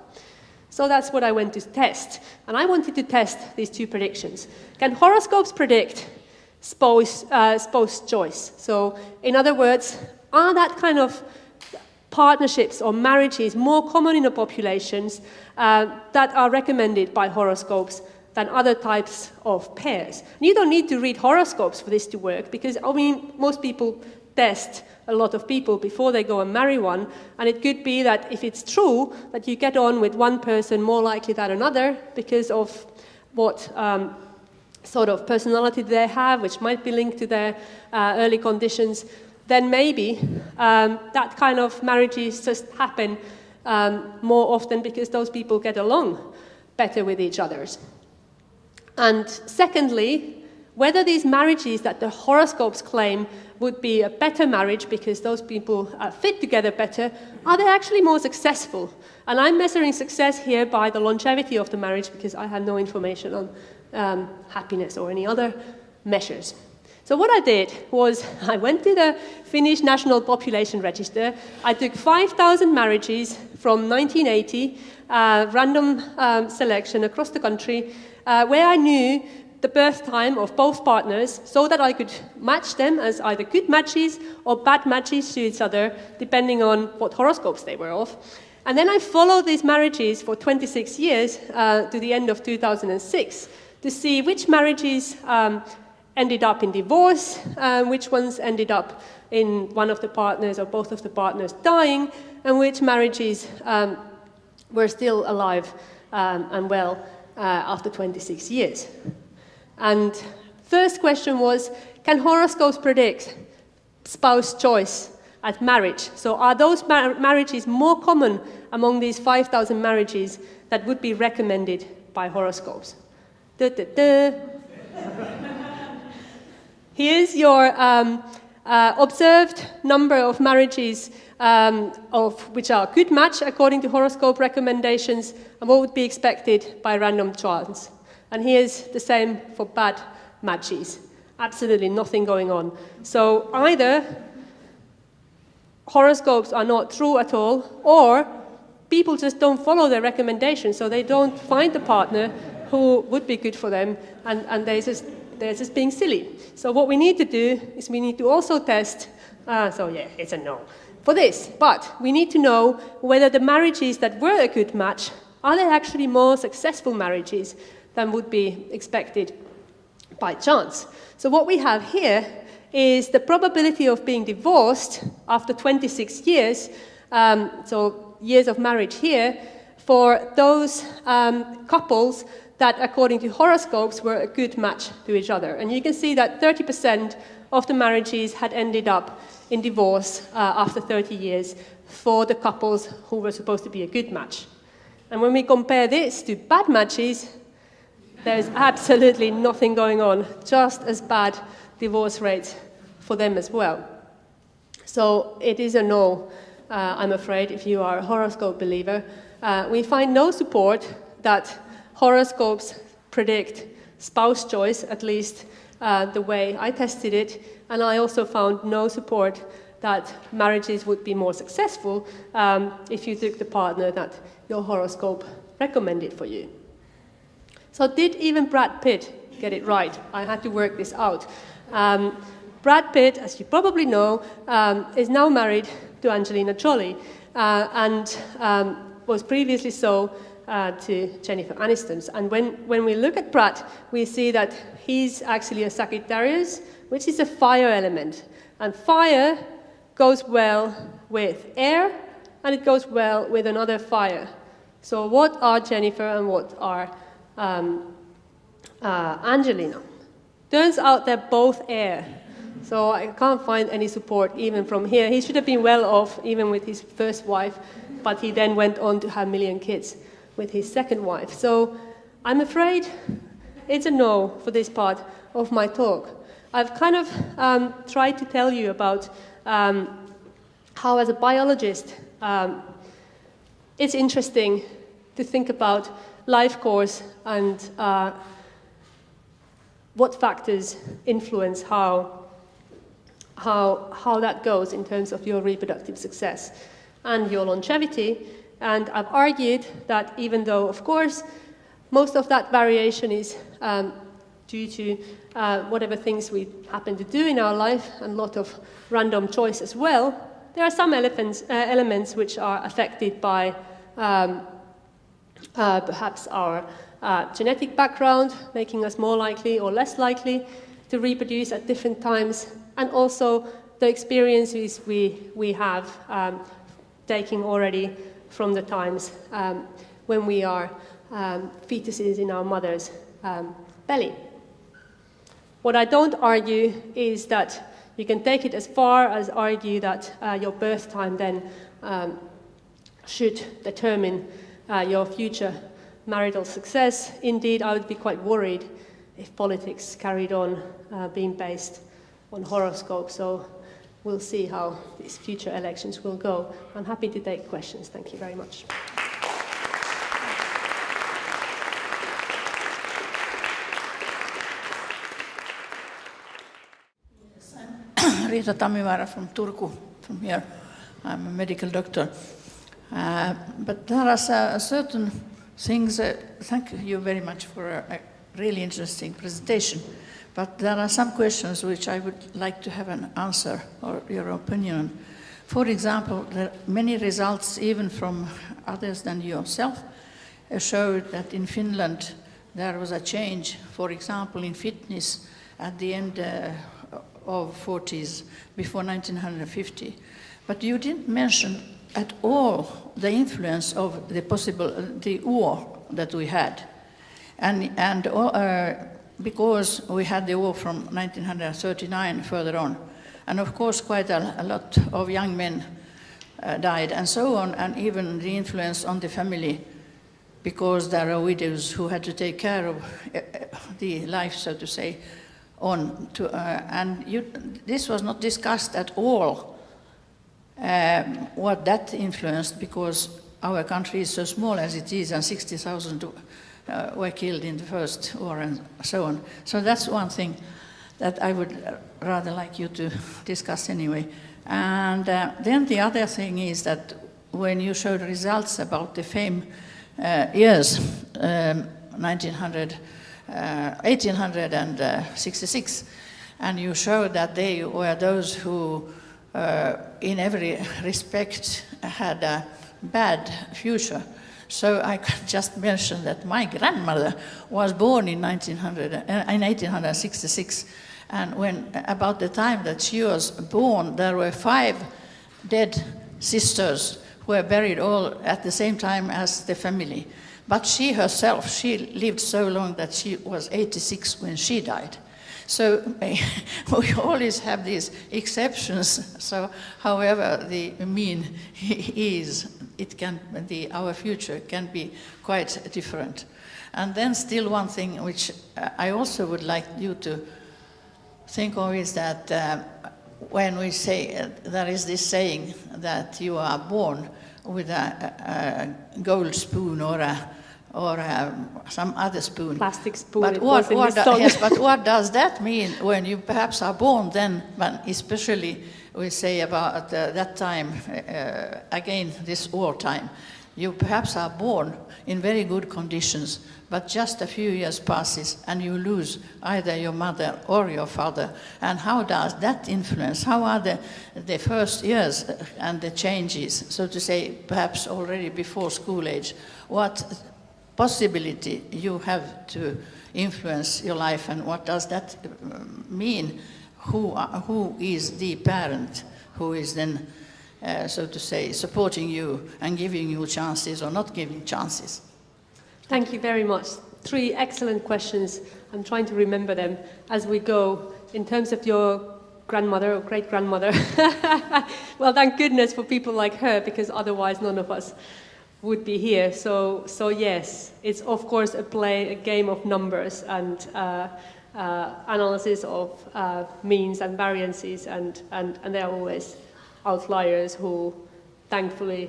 So that's what I went to test. And I wanted to test these 2 predictions. Can horoscopes predict spouse choice? So in other words, are that kind of partnerships or marriages more common in the populations that are recommended by horoscopes than other types of pairs? And you don't need to read horoscopes for this to work, because, I mean, most people test a lot of people before they go and marry one, and it could be that if it's true that you get on with one person more likely than another because of what sort of personality they have, which might be linked to their early conditions, then maybe that kind of marriages just happen more often because those people get along better with each other. And secondly, whether these marriages that the horoscopes claim would be a better marriage because those people fit together better, are they actually more successful? And I'm measuring success here by the longevity of the marriage, because I have no information on happiness or any other measures. So what I did was I went to the Finnish National Population Register. I took 5,000 marriages from 1980, random selection across the country, where I knew the birth time of both partners so that I could match them as either good matches or bad matches to each other, depending on what horoscopes they were of. And then I followed these marriages for 26 years to the end of 2006 to see which marriages ended up in divorce, which ones ended up in one of the partners or both of the partners dying, and which marriages were still alive and well after 26 years. And first question was, can horoscopes predict spouse choice at marriage? So are those marriages more common among these 5,000 marriages that would be recommended by horoscopes? Here's your observed number of marriages which are a good match according to horoscope recommendations, and what would be expected by random chance. And here's the same for bad matches. Absolutely nothing going on. So either horoscopes are not true at all, or people just don't follow their recommendations, so they don't find a partner who would be good for them, and they're just being silly. So what we need to do is we need to also test, it's a no for this, but we need to know whether the marriages that were a good match, are they actually more successful marriages than would be expected by chance. So what we have here is the probability of being divorced after 26 years, so years of marriage here, for those couples that, according to horoscopes, were a good match to each other. And you can see that 30% of the marriages had ended up in divorce after 30 years for the couples who were supposed to be a good match. And when we compare this to bad matches, there's absolutely nothing going on, just as bad divorce rates for them as well. So it is a no, I'm afraid, if you are a horoscope believer. We find no support that horoscopes predict spouse choice, at least the way I tested it, and I also found no support that marriages would be more successful if you took the partner that your horoscope recommended for you. So did even Brad Pitt get it right? I had to work this out. Brad Pitt, as you probably know, is now married to Angelina Jolie and was previously so to Jennifer Aniston. And when we look at Brad, we see that he's actually a Sagittarius, which is a fire element. And fire goes well with air, and it goes well with another fire. So what are Jennifer and what are Angelina? Turns out they're both air. So I can't find any support even from here. He should have been well off even with his first wife, but he then went on to have a million kids with his second wife. So I'm afraid it's a no for this part of my talk. I've kind of tried to tell you about how, as a biologist, it's interesting to think about life course and what factors influence how that goes in terms of your reproductive success and your longevity. And I've argued that even though, of course, most of that variation is due to whatever things we happen to do in our life and a lot of random choice as well, there are some elements which are affected by perhaps our genetic background, making us more likely or less likely to reproduce at different times, and also the experiences we have taking already from the times when we are fetuses in our mother's belly. What I don't argue is that you can take it as far as argue that your birth time then should determine your future marital success. Indeed, I would be quite worried if politics carried on being based on horoscopes. So we'll see how these future elections will go. I'm happy to take questions. Thank you very much. Riita Tammivaara from Turku, from here. I'm a medical doctor. But there are certain things, thank you very much for a really interesting presentation, but there are some questions which I would like to have an answer or your opinion. For example, there are many results, even from others than yourself, showed that in Finland there was a change, for example, in fitness at the end of 40s, before 1950. But you didn't mention at all the influence of the war that we had. And because we had the war from 1939 further on, and of course quite a lot of young men died and so on, and even the influence on the family, because there are widows who had to take care of the life, so to say, this was not discussed at all, what that influenced, because our country is so small as it is, and 60,000 were killed in the first war and so on. So that's one thing that I would rather like you to discuss anyway. And then the other thing is that when you showed results about the FAME years, 1866, and you showed that they were those who, in every respect, had a bad future. So I could just mention that my grandmother was born in 1866, and when about the time that she was born, there were 5 dead sisters who were buried all at the same time as the family. But she herself, she lived so long that she was 86 when she died. So we always have these exceptions. So however the mean is, our future can be quite different. And then still one thing which I also would like you to think of is that when we say, there is this saying that you are born with a gold spoon or some other spoon. Plastic spoon. But but what does that mean when you perhaps are born then, but especially we say about that time, again this war time, you perhaps are born in very good conditions, but just a few years passes and you lose either your mother or your father. And how does that influence? How are the first years and the changes, so to say, perhaps already before school age? What possibility you have to influence your life, and what does that mean? Who is the parent who is then, so to say, supporting you and giving you chances or not giving chances? Thank you very much. 3 excellent questions. I'm trying to remember them as we go. In terms of your grandmother or great-grandmother, well, thank goodness for people like her, because otherwise none of us would be here. So yes, it's of course a game of numbers and analysis of means and variances, and there are always outliers who thankfully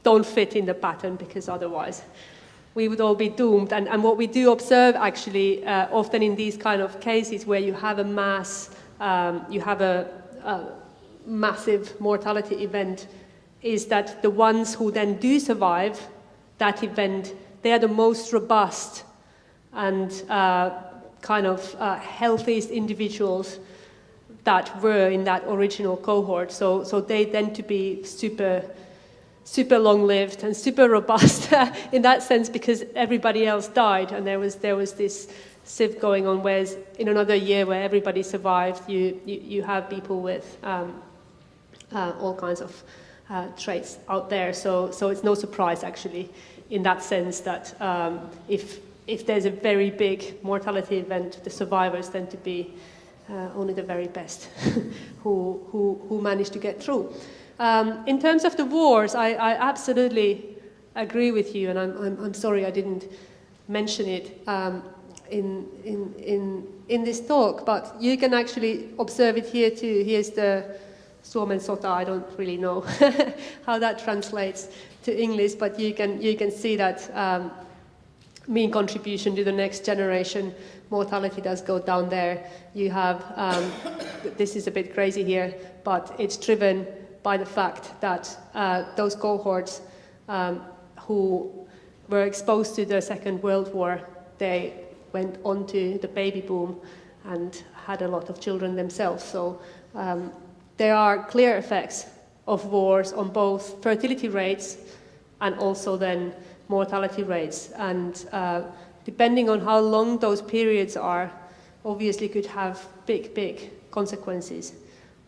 don't fit in the pattern, because otherwise we would all be doomed. And what we do observe actually often in these kind of cases where you have a massive mortality event, is that the ones who then do survive that event, they are the most robust and healthiest individuals that were in that original cohort. So they tend to be super long-lived and super robust in that sense, because everybody else died, and there was this sieve going on, whereas in another year where everybody survived, you have people with all kinds of traits out there. So it's no surprise actually in that sense that if there's a very big mortality event, the survivors tend to be only the very best who manage to get through. In terms of the wars, I absolutely agree with you, and I'm sorry I didn't mention it in this talk, but you can actually observe it here too. Here's the Suomen sota. I don't really know how that translates to English, but you can see that mean contribution to the next generation mortality does go down there. You have this is a bit crazy here, but it's driven by the fact that those cohorts who were exposed to the Second World War, they went on to the baby boom and had a lot of children themselves. So there are clear effects of wars on both fertility rates and also then mortality rates. And depending on how long those periods are, obviously could have big consequences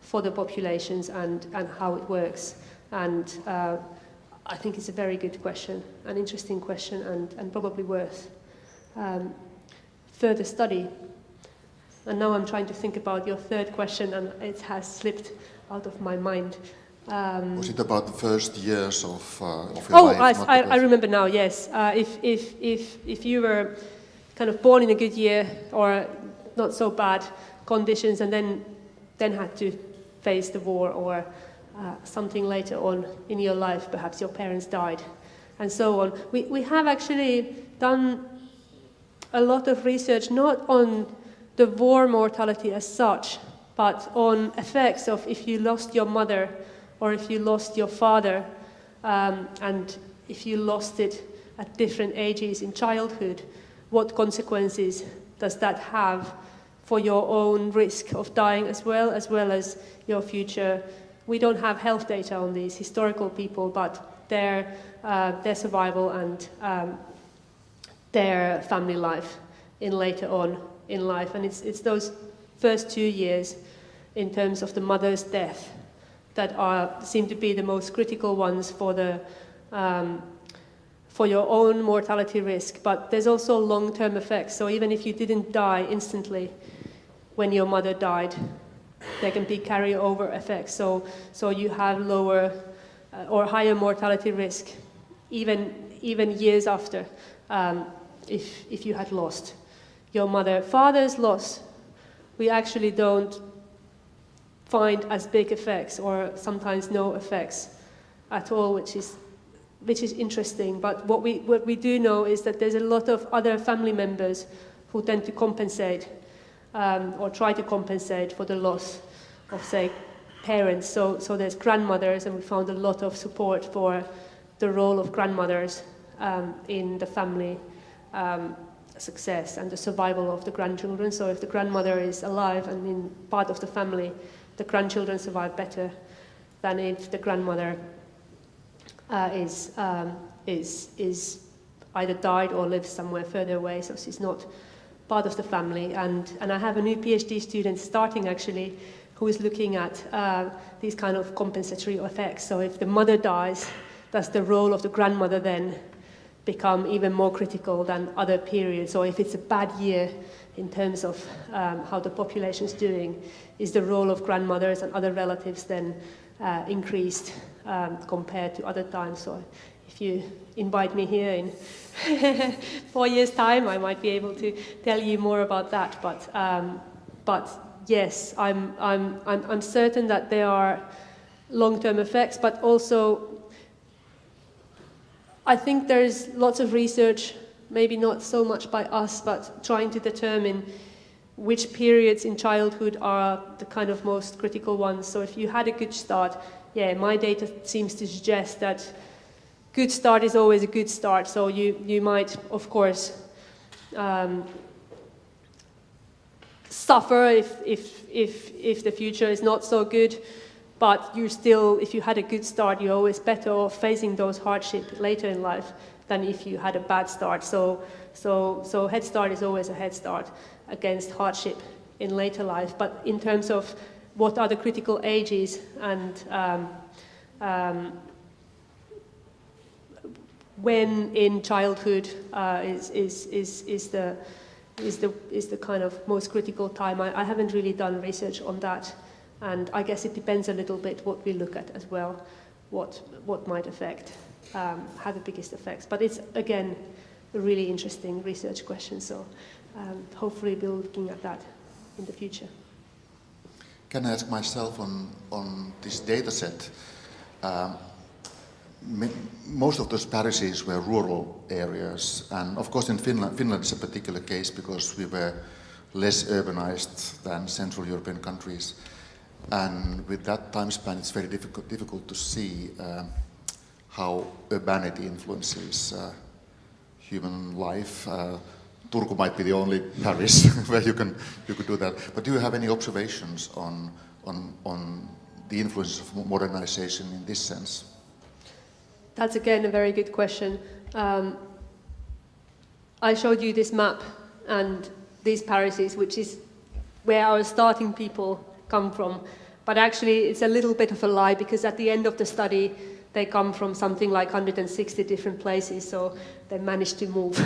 for the populations and how it works. And I think it's a very good question, an interesting question, and probably worth further study. And now I'm trying to think about your third question, and it has slipped out of my mind. Was it about the first years of your life? I remember now. Yes, if you were kind of born in a good year or not so bad conditions, and then had to face the war or something later on in your life, perhaps your parents died, and so on. We have actually done a lot of research not on the war mortality as such, but on effects of if you lost your mother or if you lost your father, and if you lost it at different ages in childhood, what consequences does that have for your own risk of dying as well as your future? We don't have health data on these historical people, but their survival and their family life in later on in life. And it's those first 2 years in terms of the mother's death that seem to be the most critical ones for your own mortality risk. But there's also long-term effects. So even if you didn't die instantly when your mother died, there can be carryover effects. So you have lower or higher mortality risk even years after, if you had lost your mother. Father's loss, we actually don't find as big effects, or sometimes no effects at all, which is interesting. But what we do know is that there's a lot of other family members who tend to compensate or try to compensate for the loss of, say, parents. So there's grandmothers, and we found a lot of support for the role of grandmothers in the family success and the survival of the grandchildren. So if the grandmother is alive and in part of the family, the grandchildren survive better than if the grandmother is either died or lives somewhere further away, so she's not part of the family. And I have a new PhD student starting actually, who is looking at these kind of compensatory effects. So if the mother dies, does the role of the grandmother then become even more critical than other periods? Or if it's a bad year in terms of how the population is doing, is the role of grandmothers and other relatives then increased compared to other times? So if you invite me here in 4 years' time, I might be able to tell you more about that. But yes, I'm certain that there are long-term effects, but also I think there's lots of research, maybe not so much by us, but trying to determine which periods in childhood are the kind of most critical ones. So if you had a good start, my data seems to suggest that good start is always a good start. So you might, of course, suffer if the future is not so good, but you still, if you had a good start, you're always better off facing those hardships later in life than if you had a bad start. So head start is always a head start against hardship in later life. But in terms of what are the critical ages and when in childhood is the kind of most critical time, I haven't really done research on that. And I guess it depends a little bit what we look at as well, what might affect, have the biggest effects. But it's, again, a really interesting research question, so hopefully we'll be looking at that in the future. Can I ask myself on this data set? Most of those parishes were rural areas, and of course in Finland is a particular case because we were less urbanized than Central European countries. And with that time span, it's very difficult to see how urbanity influences human life. Turku might be the only parish where you could do that. But do you have any observations on the influence of modernization in this sense? That's again a very good question. I showed you this map and these parishes, which is where our starting people come from. But actually, it's a little bit of a lie, because at the end of the study, they come from something like 160 different places, so they managed to move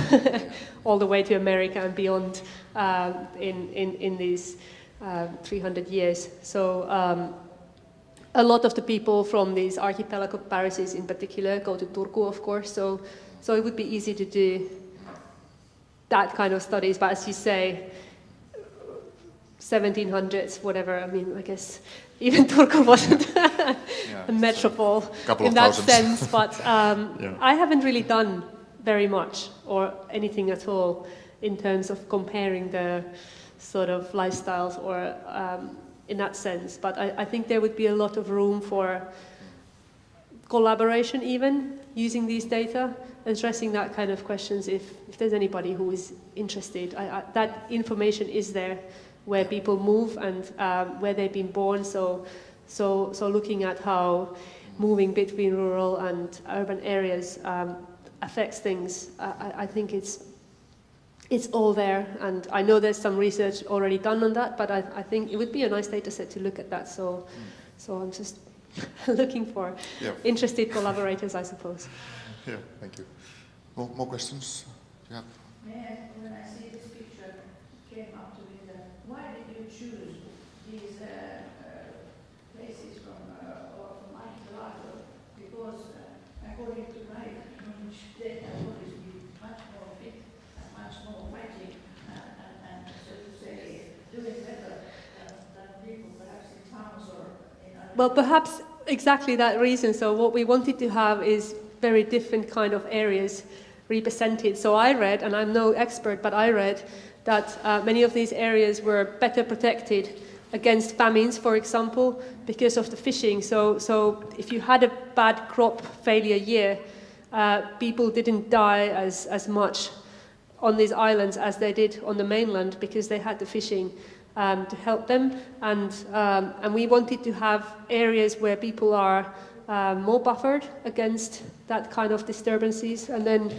all the way to America and beyond in these 300 years. So a lot of the people from these archipelago parishes in particular go to Turku, of course, so it would be easy to do that kind of studies, but as you say, 1700s, whatever, I mean, I guess even Turku wasn't a metropole in that sense, but I haven't really done very much or anything at all in terms of comparing the sort of lifestyles or in that sense, but I think there would be a lot of room for collaboration even using these data, addressing that kind of questions if there's anybody who is interested. That information is there where people move and where they've been born, so looking at how moving between rural and urban areas affects things, I think it's all there, and I know there's some research already done on that, but I think it would be a nice data set to look at that, so I'm just looking for interested collaborators, I suppose. Yeah, thank you. More questions? Yeah. When I see this picture, came up to me that why did you choose these places from Aboagora? Because according to my knowledge, they have always been much more fit and much more fighting and so to say doing better than people perhaps in towns or in other. Well, perhaps exactly that reason. So what we wanted to have is very different kind of areas represented. So I read, and I'm no expert, but I read that many of these areas were better protected against famines, for example, because of the fishing. So if you had a bad crop failure year, people didn't die as much on these islands as they did on the mainland because they had the fishing to help them. And we wanted to have areas where people are more buffered against that kind of disturbances, and then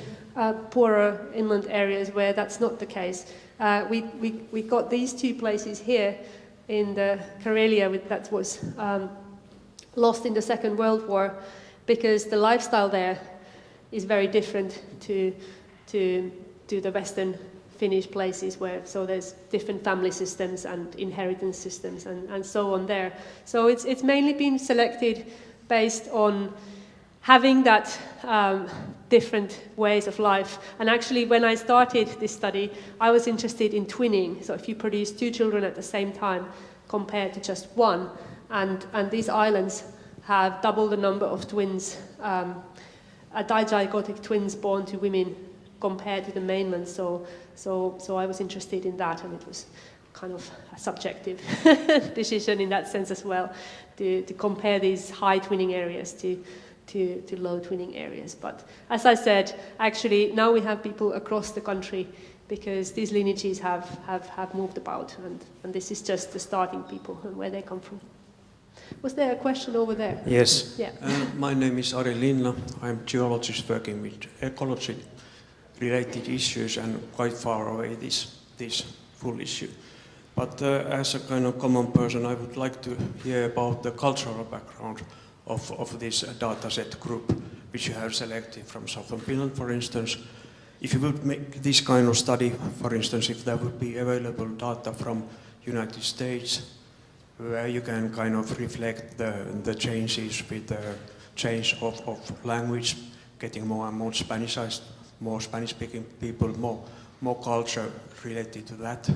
poorer inland areas where that's not the case. We got these two places here in the Karelia that was lost in the Second World War, because the lifestyle there is very different to the Western Finnish places so there's different family systems and inheritance systems and so on there. So it's mainly been selected based on having that different ways of life. And actually, when I started this study, I was interested in twinning. So if you produce two children at the same time compared to just one, and these islands have double the number of twins, dizygotic twins born to women compared to the mainland. So I was interested in that, and it was kind of a subjective decision in that sense as well, to compare these high twinning areas to low twinning areas. But as I said, actually now we have people across the country because these lineages have moved about, and this is just the starting people and where they come from. Was there a question over there? Yes. Yeah. My name is Ari Linna. I'm a geologist working with ecology-related issues and quite far away this full issue. But as a kind of common person, I would like to hear about the cultural background of this dataset group, which you have selected from southern Finland, for instance. If you would make this kind of study, for instance, if there would be available data from United States, where you can kind of reflect the changes with the change of language, getting more and more Spanishized, more Spanish-speaking people, more culture related to that,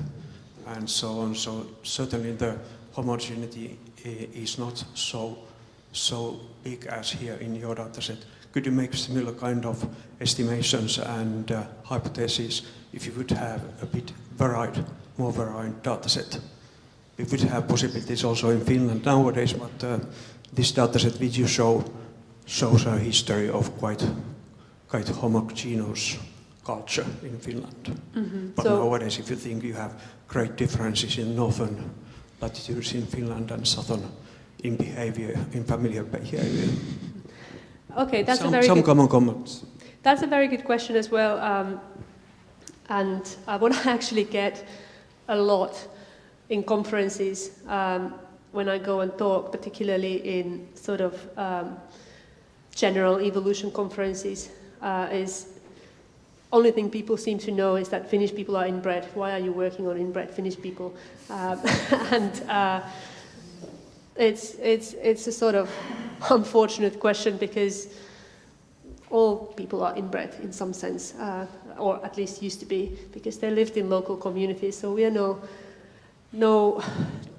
and so on. So certainly the homogeneity is not so big as here in your dataset. Could you make similar kind of estimations and hypotheses if you would have a bit more varied dataset? We would have possibilities also in Finland nowadays, but this dataset which you shows a history of quite homogeneous culture in Finland. Mm-hmm. But nowadays, if you think you have great differences in northern latitudes in Finland and southern in behavior, in familiar behavior. Okay, that's some common comments. That's a very good question as well, and what I actually get a lot in conferences, when I go and talk, particularly in sort of general evolution conferences, is only thing people seem to know is that Finnish people are inbred. Why are you working on inbred Finnish people? And it's a sort of unfortunate question because all people are inbred in some sense, or at least used to be, because they lived in local communities. So we are no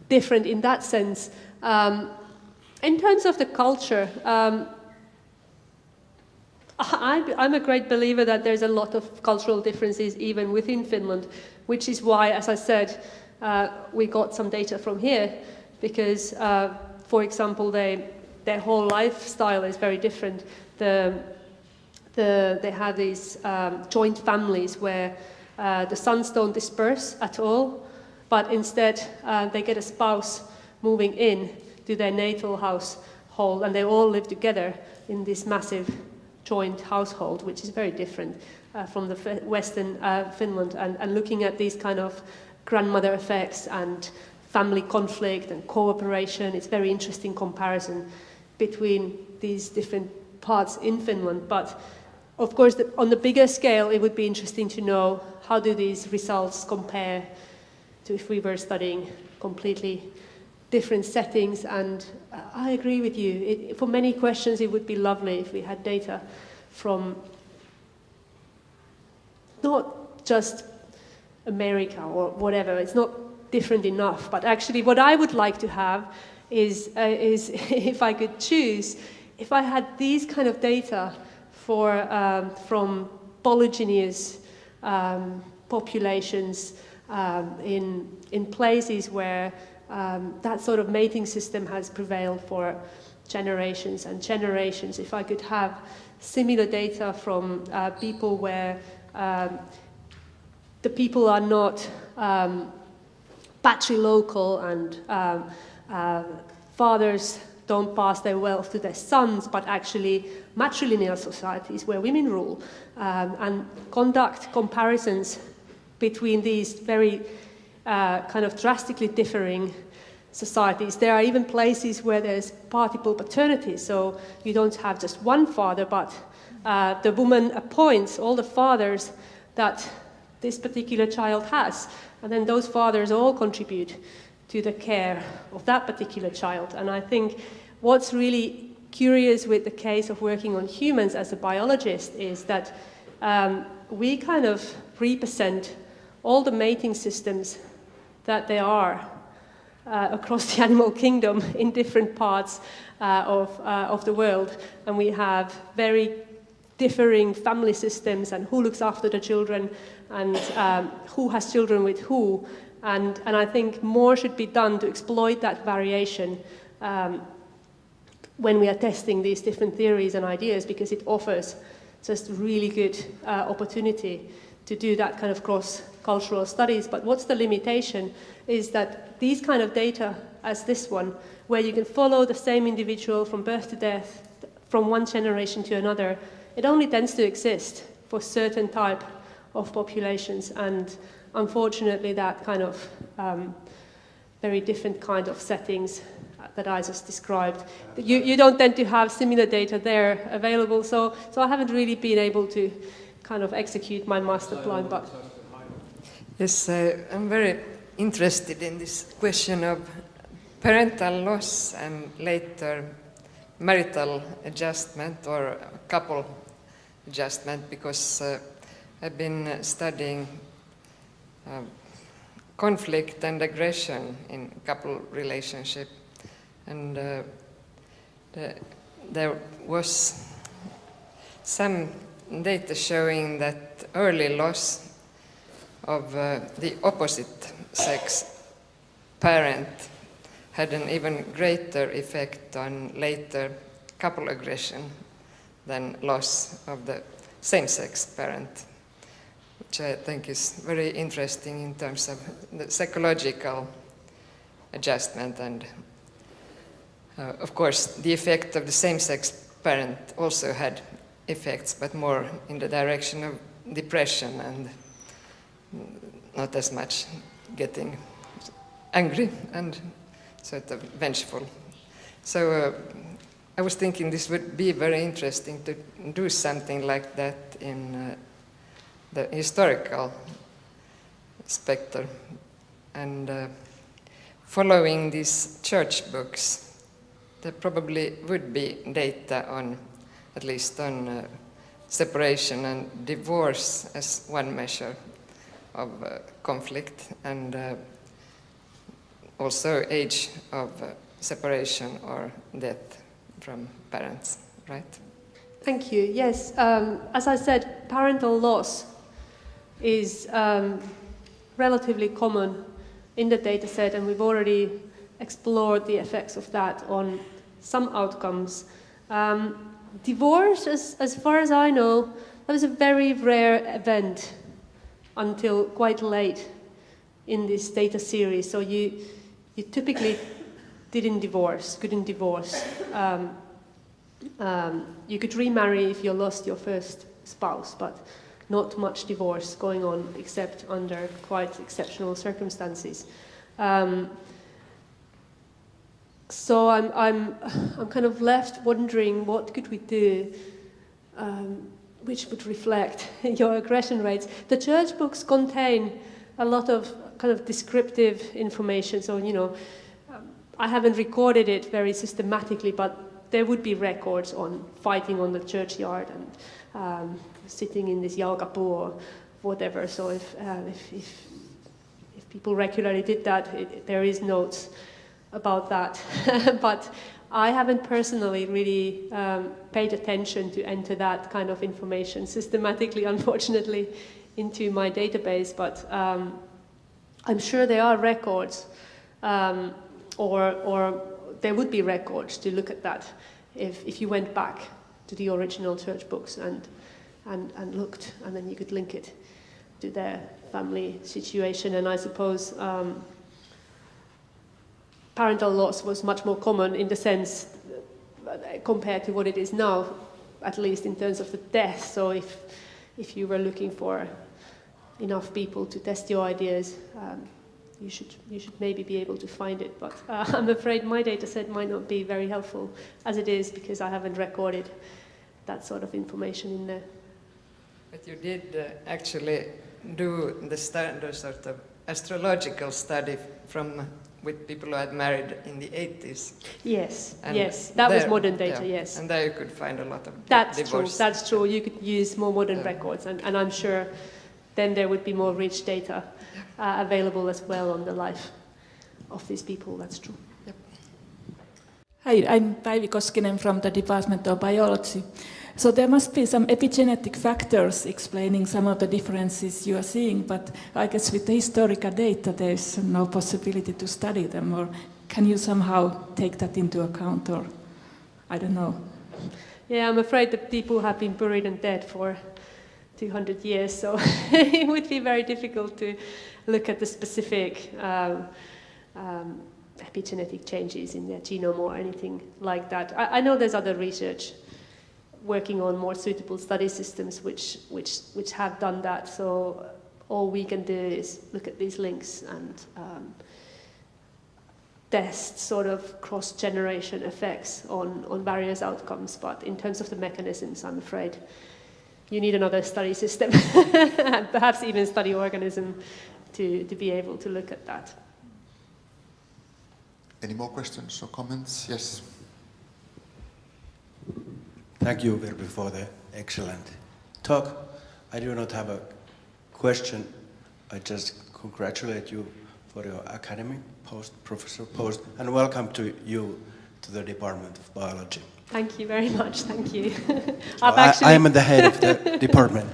different in that sense. In terms of the culture, I'm a great believer that there's a lot of cultural differences even within Finland, which is why, as I said, we got some data from here, because, for example, their whole lifestyle is very different. They have these joint families where the sons don't disperse at all, but instead they get a spouse moving in to their natal household, and they all live together in this massive joint household, which is very different from the Western Finland. And looking at these kind of grandmother effects and family conflict and cooperation, it's very interesting comparison between these different parts in Finland. But of course, on the bigger scale, it would be interesting to know how do these results compare to if we were studying completely different settings. And I agree with you. For many questions, it would be lovely if we had data from not just America or whatever. It's not different enough. But actually, what I would like to have is if I could choose, if I had these kind of data from polygenous populations in places where that sort of mating system has prevailed for generations and generations. If I could have similar data from people where the people are not patrilocal and fathers don't pass their wealth to their sons, but actually matrilineal societies where women rule, and conduct comparisons between these very kind of drastically differing societies. There are even places where there's participle paternity, so you don't have just one father, but the woman appoints all the fathers that this particular child has, and then those fathers all contribute to the care of that particular child. And I think what's really curious with the case of working on humans as a biologist is that we kind of represent all the mating systems that there are across the animal kingdom in different parts of the world. And we have very differing family systems and who looks after the children and who has children with who. And I think more should be done to exploit that variation when we are testing these different theories and ideas, because it offers just really good opportunity to do that kind of cross-cultural studies. But what's the limitation is that these kind of data, as this one, where you can follow the same individual from birth to death, from one generation to another, it only tends to exist for certain type of populations. And unfortunately, that kind of very different kind of settings that I just described, you don't tend to have similar data there available. So I haven't really been able to kind of execute my master plan. But yes, I'm very interested in this question of parental loss and later marital adjustment or couple adjustment, because I've been studying conflict and aggression in couple relationship, and there was some data showing that early loss of the opposite sex parent had an even greater effect on later couple aggression than loss of the same-sex parent, which I think is very interesting in terms of the psychological adjustment. And of course, the effect of the same-sex parent also had effects, but more in the direction of depression and not as much getting angry and sort of vengeful. So I was thinking this would be very interesting to do something like that in the historical spectre. And following these church books, there probably would be data on, at least on separation and divorce as one measure of conflict, and also age of separation or death from parents, right? Thank you. Yes, as I said, parental loss is relatively common in the data set, and we've already explored the effects of that on some outcomes. Divorce, as far as I know, that was a very rare event until quite late in this data series. So you typically couldn't divorce. You could remarry if you lost your first spouse, but not much divorce going on except under quite exceptional circumstances. So I'm kind of left wondering, what could we do which would reflect your aggression rates? The church books contain a lot of kind of descriptive information. So, I haven't recorded it very systematically, but there would be records on fighting on the churchyard and sitting in this jalkapuu or whatever. So if people regularly did that, there is notes about that. But I haven't personally really paid attention to enter that kind of information systematically, unfortunately, into my database. But I'm sure there are records, or there would be records to look at that if you went back to the original church books and looked, and then you could link it to their family situation. And I suppose parental loss was much more common in the sense compared to what it is now, at least in terms of the death. So if you were looking for enough people to test your ideas, you should maybe be able to find it. But I'm afraid my data set might not be very helpful as it is, because I haven't recorded that sort of information in there. But you did actually do the standard sort of astrological study with people who had married in the 80s. Yes, and yes, that was modern data, yeah, yes. And there you could find a lot of That's divorce. true, that's true. You could use more modern records, and I'm sure then there would be more rich data available as well on the life of these people, that's true. Yep. Hi, I'm Päivi Koskinen from the Department of Biology. So there must be some epigenetic factors explaining some of the differences you are seeing, but I guess with the historical data there's no possibility to study them, or can you somehow take that into account, or I don't know. Yeah, I'm afraid that people have been buried and dead for 200 years, so it would be very difficult to look at the specific epigenetic changes in their genome or anything like that. I know there's other research working on more suitable study systems which have done that, so all we can do is look at these links and test sort of cross-generation effects on various outcomes. But in terms of the mechanisms, I'm afraid you need another study system, and perhaps even study organism to be able to look at that. Any more questions or comments? Yes. Thank you, Virpi, for the excellent talk. I do not have a question. I just congratulate you for your academic post, professor post, and welcome to you to the Department of Biology. Thank you very much, thank you. So I am the head of the department.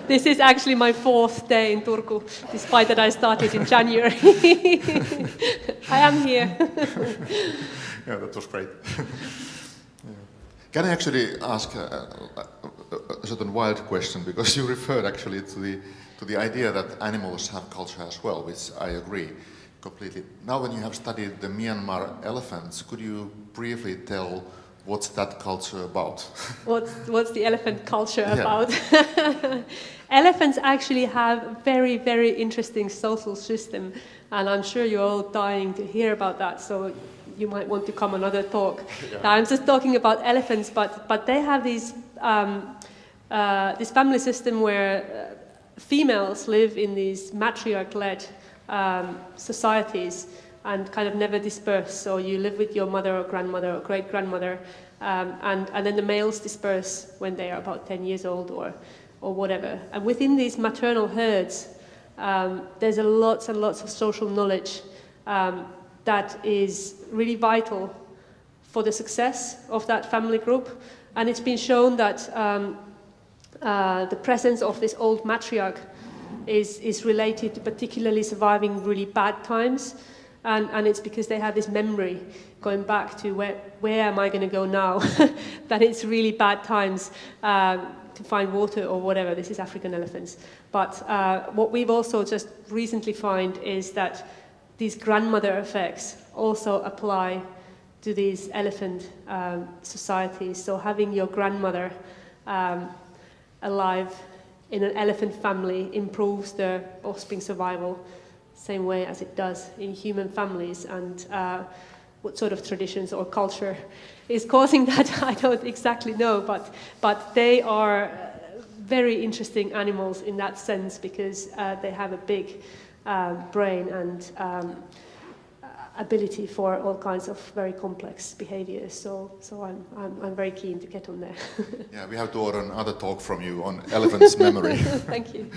This is actually my 4th day in Turku, despite that I started in January. I am here. Yeah, that was great. Can I actually ask a certain wild question, because you referred actually to the idea that animals have culture as well, which I agree completely. Now when you have studied the Myanmar elephants, could you briefly tell what's that culture about? What's the elephant culture Yeah. about? Elephants actually have a very, very interesting social system, and I'm sure you're all dying to hear about that, so you might want to come another talk. Yeah. Now, I'm just talking about elephants, but they have these, this family system where females live in these matriarch-led societies and kind of never disperse. So you live with your mother or grandmother or great-grandmother, and then the males disperse when they are about 10 years old or whatever. And within these maternal herds, there's lots and lots of social knowledge that is really vital for the success of that family group. And it's been shown that the presence of this old matriarch is related to particularly surviving really bad times. And it's because they have this memory going back to where am I going to go now, that it's really bad times to find water or whatever. This is African elephants. But what we've also just recently found is that these grandmother effects also apply to these elephant societies. So having your grandmother alive in an elephant family improves the offspring survival same way as it does in human families. And what sort of traditions or culture is causing that, I don't exactly know, but they are very interesting animals in that sense because they have a big brain and ability for all kinds of very complex behaviors. So I'm very keen to get on there. Yeah, we have to order another talk from you on elephants' memory. Thank you.